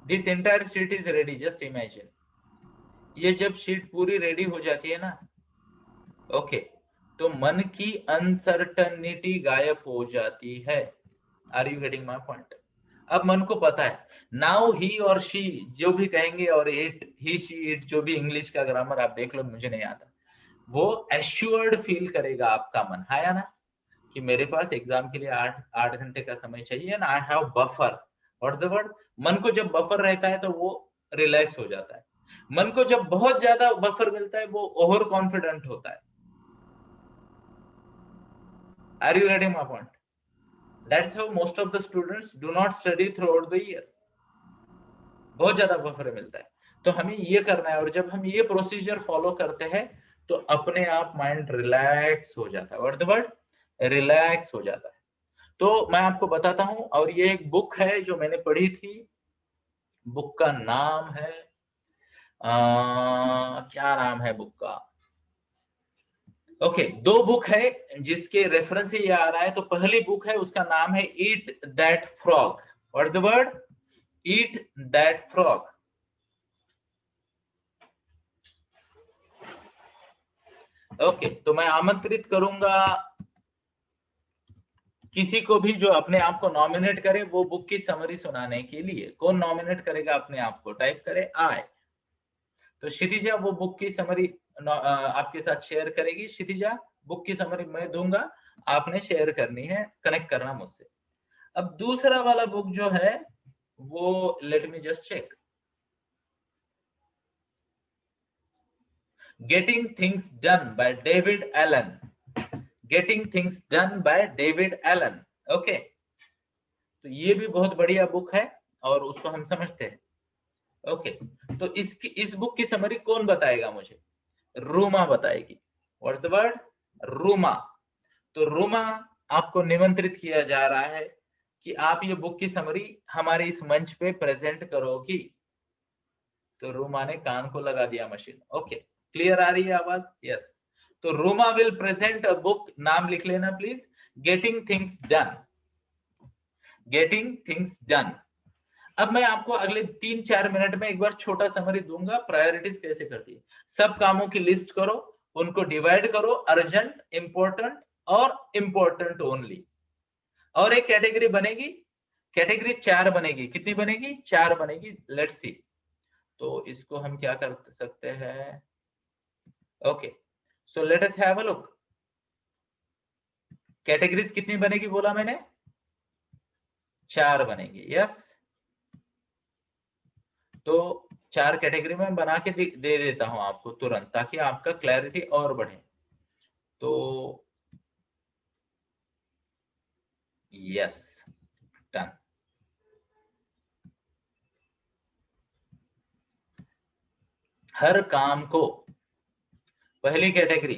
This entire sheet is ready, just imagine. ये जब शीट पूरी रेडी हो जाती है ना, ओके, तो मन की अनसर्टनिटी गायब हो जाती है। Are you getting my point? अब मन को पता है, नाउ ही और शी जो भी कहेंगे, और इट, ही, शी, इट, जो भी इंग्लिश का ग्रामर आप देख लो, मुझे नहीं आता, वो एश्योर्ड फील करेगा आपका मन, है या ना, कि मेरे पास एग्जाम के लिए 8 घंटे का समय चाहिए and I have buffer. What's the word? मन को जब बफर रहता है तो वो रिलैक्स हो जाता है। मन को जब बहुत ज्यादा बफर मिलता है वो ओवर कॉन्फिडेंट होता है। Are you getting my point? That's how most of the students do not study throughout the year. बहुत ज्यादा बफर मिलता है, तो हमें ये करना है, और जब हम ये प्रोसीजर फॉलो करते हैं तो अपने आप माइंड रिलैक्स हो जाता है। What the word? रिलैक्स हो जाता है। तो मैं आपको बताता हूं, और ये एक बुक है जो मैंने पढ़ी थी। बुक का नाम है क्या नाम है बुक का? ओके, दो बुक है जिसके रेफरेंस से ये आ रहा है। तो पहली बुक है, उसका नाम है eat that frog. What's the word? Eat that frog. Okay, तो मैं आमंत्रित करूंगा किसी को भी जो अपने आप को नॉमिनेट करे वो बुक की समरी सुनाने के लिए। कौन नॉमिनेट करेगा अपने आप को? टाइप करे आई। तो क्षितिजा वो बुक की समरी आपके साथ शेयर करेगी। क्षितिजा, बुक की समरी मैं दूंगा, आपने शेयर करनी है, कनेक्ट करना मुझसे। अब दूसरा वाला बुक जो है वो, let me just check, getting things done by David Allen. Getting things done by David Allen. Okay, तो ये भी बहुत बढ़िया बुक है और उसको हम समझते हैं। ओके, तो इस बुक की समरी कौन बताएगा मुझे? रूमा बताएगी। What's the word? रूमा। तो रूमा, आपको निमंत्रित किया जा रहा है कि आप ये बुक की समरी हमारे इस मंच पे प्रेजेंट करोगी। तो रूमा ने कान को लगा दिया मशीन। ओके, क्लियर आ रही है आवाज? यस। तो Ruma will present a book, नाम लिख लेना please, getting things done. Getting things done. अब मैं आपको अगले 3-4 मिनट में एक बार छोटा समरी दूंगा, प्रायोरिटीज कैसे करती है। सब कामों की लिस्ट करो, उनको डिवाइड करो, अर्जेंट, इंपॉर्टेंट और इंपॉर्टेंट ओनली। और एक कैटेगरी बनेगी, कैटेगरी 4 बनेगी। कितनी बनेगी? 4 बनेगी। Let's see. तो इसको हम क्या कर सकते हैं? Okay, so let us have a look. Categories कितनी बनेगी बोला मैंने? 4 बनेगी। यस, तो 4 कैटेगरी में बना के दे देता हूं आपको तुरंत, ताकि आपका क्लैरिटी और बढ़े। तो यस, डन। हर काम को, पहली कैटेगरी,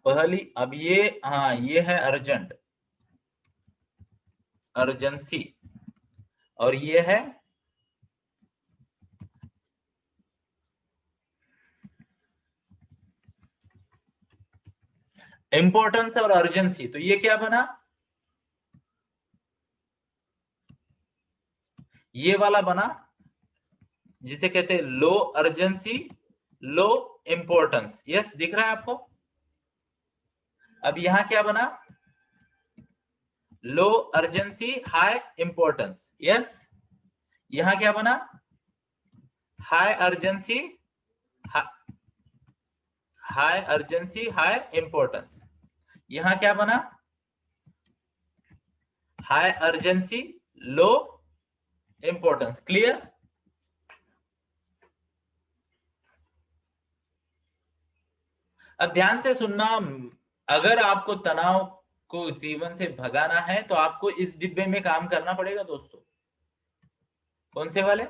पहली, अब ये, हाँ ये है अर्जेंट, अर्जेंसी, और ये है इंपॉर्टेंस और अर्जेंसी। तो ये क्या बना? ये वाला बना जिसे कहते हैं लो अर्जेंसी, लो इंपॉर्टेंस। यस, दिख रहा है आपको? अब यहां क्या बना? लो अर्जेंसी, हाई इंपॉर्टेंस। यस, यहां क्या बना? High urgency, high urgency, high importance. यहां क्या बना? High urgency, low importance. Clear? अब ध्यान से सुनना, अगर आपको तनाव को जीवन से भगाना है तो आपको इस डिब्बे में काम करना पड़ेगा दोस्तों। कौन से वाले?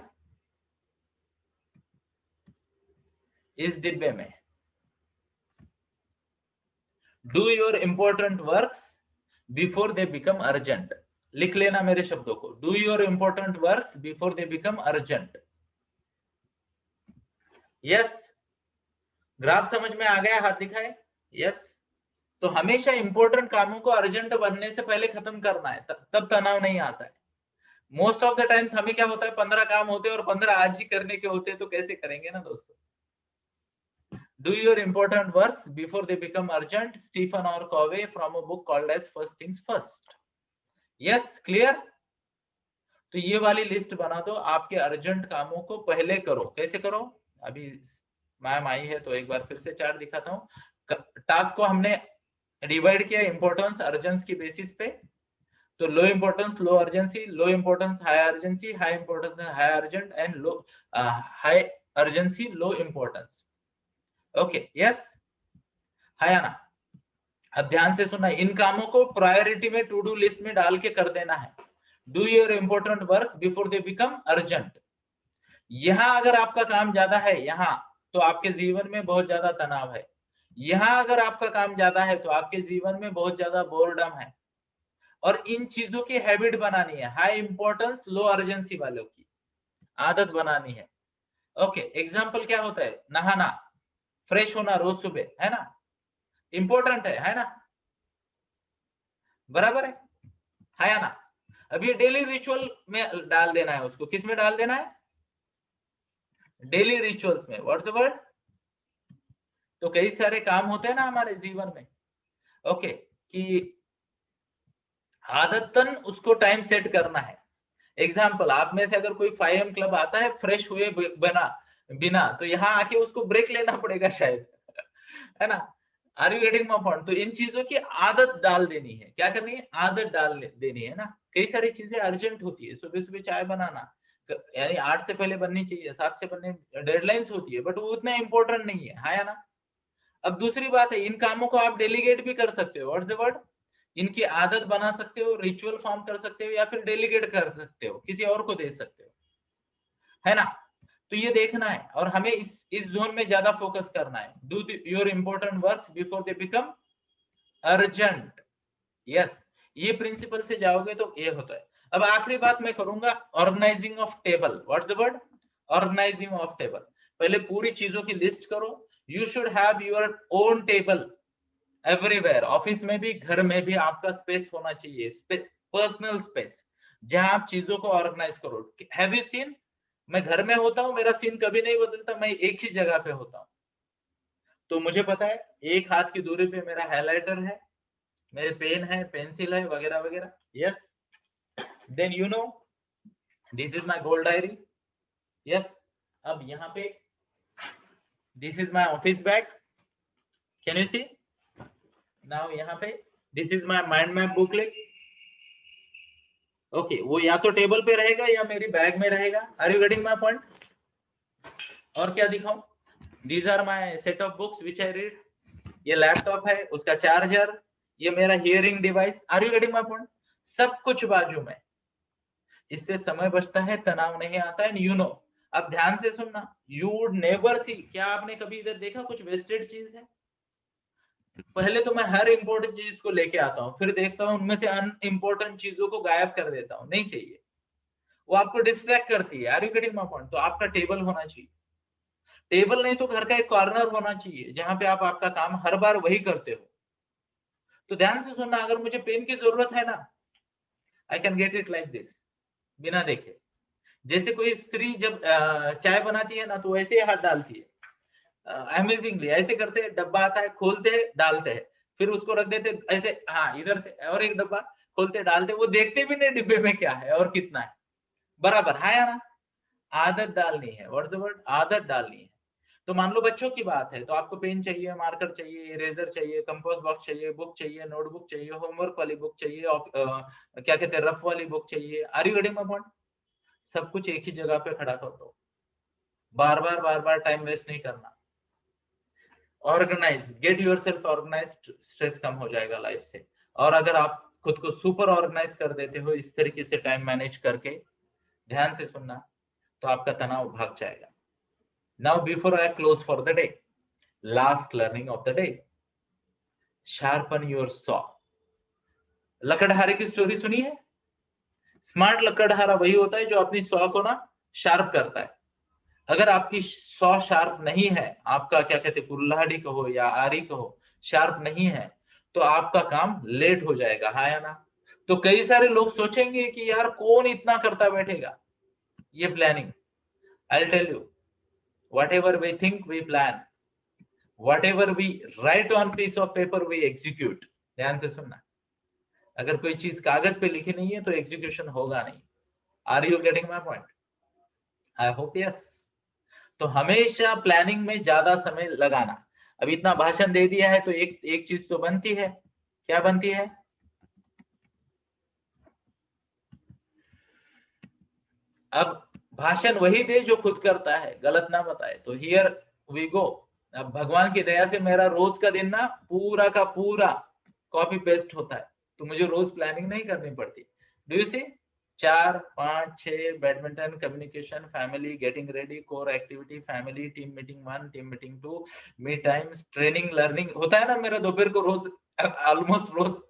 इस डिब्बे में। Do your important works before they become urgent. लिख लेना मेरे शब्दों को, do your important works before they become urgent. Yes, graph समझ में आ गया? हाथ दिखाए। यस, तो हमेशा इंपॉर्टेंट कामों को अर्जेंट बनने से पहले खत्म करना है, तब तनाव नहीं आता है। मोस्ट ऑफ द टाइम्स हमें क्या होता है, 15 काम होते हैं और 15 आज ही करने के होते हैं, तो कैसे करेंगे ना दोस्तों। Do your important works before they become urgent. Stephen R. Covey from a book called as First Things First. Yes, clear? तो ये वाली लिस्ट बना दो, आपके अर्जेंट कामों को पहले करो। कैसे करो, अभी मैम आई है तो एक बार फिर से चार्ट दिखाता हूँ। टास्क को हमने डिवाइड किया इंपॉर्टेंस अर्जेंस की बेसिस पे। तो low importance low urgency, low importance high urgency, high importance high urgent and low high urgency low importance. Okay, yes है ना। अब ध्यान से सुनना, इन कामों को प्रायोरिटी में टू डू लिस्ट में डाल के कर देना है। Do your important works before they become urgent. यहां अगर आपका काम ज्यादा है यहाँ, तो आपके जीवन में बहुत ज्यादा तनाव है। यहां अगर आपका काम ज्यादा है तो आपके जीवन में बहुत ज्यादा बोर्डम है। और इन चीजों की हैबिट बनानी है, हाई इंपॉर्टेंस लो अर्जेंसी वालों की आदत बनानी है। ओके, एग्जाम्पल क्या होता है, नहाना, फ्रेश होना रोज सुबह, है ना, इंपॉर्टेंट है ना, बराबर है या ना। अब ये डेली रिचुअल में डाल देना है उसको, किस में डाल देना है, डेली रिचुअल्स में। What's the word. तो कई सारे काम होते हैं ना हमारे जीवन में, ओके, कि आदतन उसको टाइम सेट करना है। एग्जाम्पल, आप में से अगर कोई 5am क्लब आता है फ्रेश हुए बिना, तो यहाँ आके उसको ब्रेक लेना पड़ेगा शायद, है ना। Are you getting my point. तो इन चीजों की आदत डाल देनी है। क्या करनी है, आदत डाल देनी है ना। कई सारी चीजें अर्जेंट होती है, सुबह सुबह चाय बनाना, यानी 8 से पहले बननी चाहिए, 7 से बनने डेडलाइंस होती है, बट वो उतना इंपॉर्टेंट नहीं है ना। अब दूसरी बात है, इन कामों को आप डेलीगेट भी कर सकते हो। What's the word. इनकी आदत बना सकते हो, रिचुअल फॉर्म कर सकते हो, या फिर डेलीगेट कर सकते हो, किसी और को दे सकते हो, है ना। तो ये देखना है, और हमें इस जोन में ज्यादा फोकस करना है। Do your important works before they become urgent. Yes, ये प्रिंसिपल से जाओगे तो ये होता है। अब आखिरी बात मैं करूंगा, organizing of table. What's the word, organizing of table. पहले पूरी चीजों की लिस्ट करो। You should have your own table everywhere. Office में भी, घर में भी आपका स्पेस होना चाहिए, पर्सनल स्पेस, जहां आप चीजों को ऑर्गेनाइज करो। हैव यू सीन, मैं घर में होता हूं, मेरा सीन कभी नहीं बदलता, मैं एक ही जगह पे होता हूं। तो मुझे पता है एक हाथ की दूरी पे मेरा हाइलाइटर है, मेरे पेन है, पेंसिल है, वगैरह वगैरह। Yes, then you know this is my goal diary. Yes, अब यहाँ पे this is my office bag, can you see now. यहाँ पे this is my mind map booklet. Okay, वो या तो टेबल पे रहेगा या मेरी बैग में रहेगा। Are you getting my point. और क्या दिखाऊं, these are my set of books which I read. ये लैपटॉप है, उसका चार्जर, ये मेरा hearing device. Are you getting my point. सब कुछ बाजू में, इससे समय बचता है, तनाव नहीं आता है। यू नो, अब ध्यान से सुनना, यू वुड नेवर सी, क्या आपने कभी इधर देखा कुछ वेस्टेड चीज है। पहले तो मैं हर इंपॉर्टेंट चीज को लेके आता हूँ, फिर देखता हूँ उनमें से अनइम्पोर्टेंट चीजों को गायब कर देता हूँ, नहीं चाहिए, वो आपको डिस्ट्रैक्ट करती है। Are you getting my point. तो आपका टेबल होना चाहिए, टेबल नहीं तो घर का एक कॉर्नर होना चाहिए, जहां पे आप आपका काम हर बार वही करते हो। तो ध्यान से सुनना, अगर मुझे पेन की जरूरत है ना, I can get it like this, बिना देखे। जैसे कोई स्त्री जब चाय बनाती है ना, तो वैसे ही हाथ डालती है, अमेजिंगली ऐसे करते हैं। डब्बा आता है, खोलते हैं, डालते हैं, फिर उसको रख देते ऐसे, हाँ इधर से और एक डब्बा खोलते डालते, वो देखते भी नहीं डिब्बे में क्या है और कितना है, बराबर है या ना। आदत डालनी है। व्हाट्स द वर्ड, आदत डालनी है। तो मान लो बच्चों की बात है, तो आपको पेन चाहिए, मार्कर चाहिए, इरेजर चाहिए, कंपोज बॉक्स चाहिए, बुक चाहिए, नोटबुक चाहिए, होमवर्क वाली बुक चाहिए, क्या कहते हैं, रफ वाली बुक चाहिए। Are you getting my point. सब कुछ एक ही जगह पे खड़ा कर दो, बार बार टाइम वेस्ट नहीं करना। Organise, get yourself organised, stress कम हो जाएगा लाइफ से। और अगर आप खुद को सुपर ऑर्गेनाइज कर देते हो इस तरीके से टाइम मैनेज करके, ध्यान से सुनना, तो आपका तनाव भाग जाएगा। Now before I close for the day, last learning of the day, sharpen your saw. लकड़हारे की स्टोरी सुनी है। स्मार्ट लकड़हारा वही होता है जो अपनी सॉ को ना शार्प करता है। अगर आपकी सॉ शार्प नहीं है, आपका क्या कहते हैं, कुल्हाड़ी कहो या आरी कहो, शार्प नहीं है, तो आपका काम लेट हो जाएगा, हाँ या ना। तो कई सारे लोग सोचेंगे कि यार कौन इतना करता बैठेगा ये planning. I'll tell you, whatever we think we plan, whatever we write on piece of paper we execute। ध्यान से सुनना, अगर कोई चीज कागज पे लिखी नहीं है तो एग्जीक्यूशन होगा नहीं। Are you getting my point? I hope yes. तो हमेशा प्लानिंग में ज्यादा समय लगाना। अब इतना भाषण दे दिया है तो एक चीज तो बनती है। क्या बनती है? अब भाषण वही दे जो खुद करता है, गलत ना बताए। तो हियर वी गो। अब भगवान की दया से मेरा रोज का दिन ना पूरा का पूरा कॉपी पेस्ट होता है, तो मुझे रोज प्लानिंग नहीं करनी पड़ती। Do you see? 4, 5, 6 badminton, communication, family, getting ready, core activity, family, team meeting 1, team meeting 2, me times, training, learning होता है ना मेरा दोपहर को रोज, ऑलमोस्ट रोज।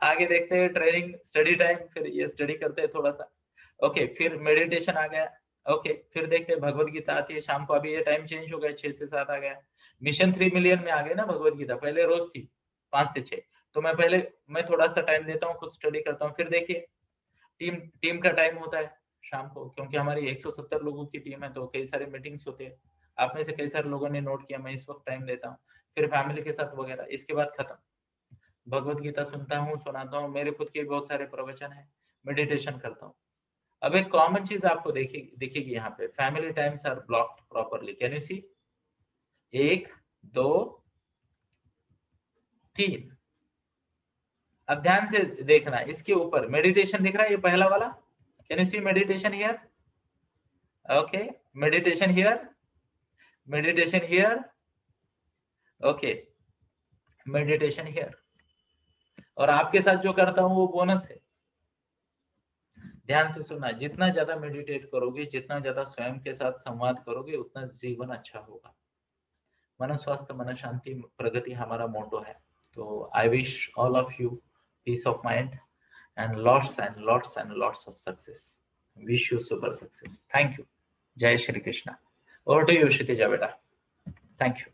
आगे देखते हैं ट्रेनिंग, स्टडी टाइम, फिर ये स्टडी करते हैं थोड़ा सा। ओके, फिर मेडिटेशन आ गया। ओके, फिर देखते हैं भगवत गीता आती है शाम को। अभी ये टाइम चेंज हो गया, 6 से 7 आ गया। मिशन 3 मिलियन में आ गए ना भगवत गीता, पहले रोज थी 5 से 6। तो मैं थोड़ा सा टाइम देता हूँ, खुद स्टडी करता हूँ। फिर देखिए टीम का टाइम होता है शाम को, क्योंकि हमारी 170 लोगों की टीम है तो कई सारे मीटिंग्स होते हैं। आप में से कई सारे लोगों ने नोट किया, मैं इस वक्त टाइम देता हूँ। फिर फैमिली के साथ वगैरह, इसके बाद खत्म। भगवत गीता सुनता हूँ, सुनाता हूँ, मेरे खुद के बहुत सारे प्रवचन है, मेडिटेशन करता हूँ। अब एक कॉमन चीज आपको दिखेगी यहाँ पे, family times are blocked properly. Can you see? 1, 2, 3। अब ध्यान से देखना, इसके ऊपर मेडिटेशन दिख रहा है, ये पहला वाला। Can you see meditation here? Okay, meditation here, meditation here, okay, meditation here. और आपके साथ जो करता हूँ वो बोनस है। ध्यान से सुनना, जितना ज्यादा मेडिटेट करोगे, जितना ज्यादा स्वयं के साथ संवाद करोगे, उतना जीवन अच्छा होगा। मन स्वास्थ्य, मन शांति, प्रगति हमारा मोटो है। तो I wish all of you peace of mind and lots of success. Wish you super success. Thank you. Jai Shri Krishna. Over to you, Kshitija beta. Thank you.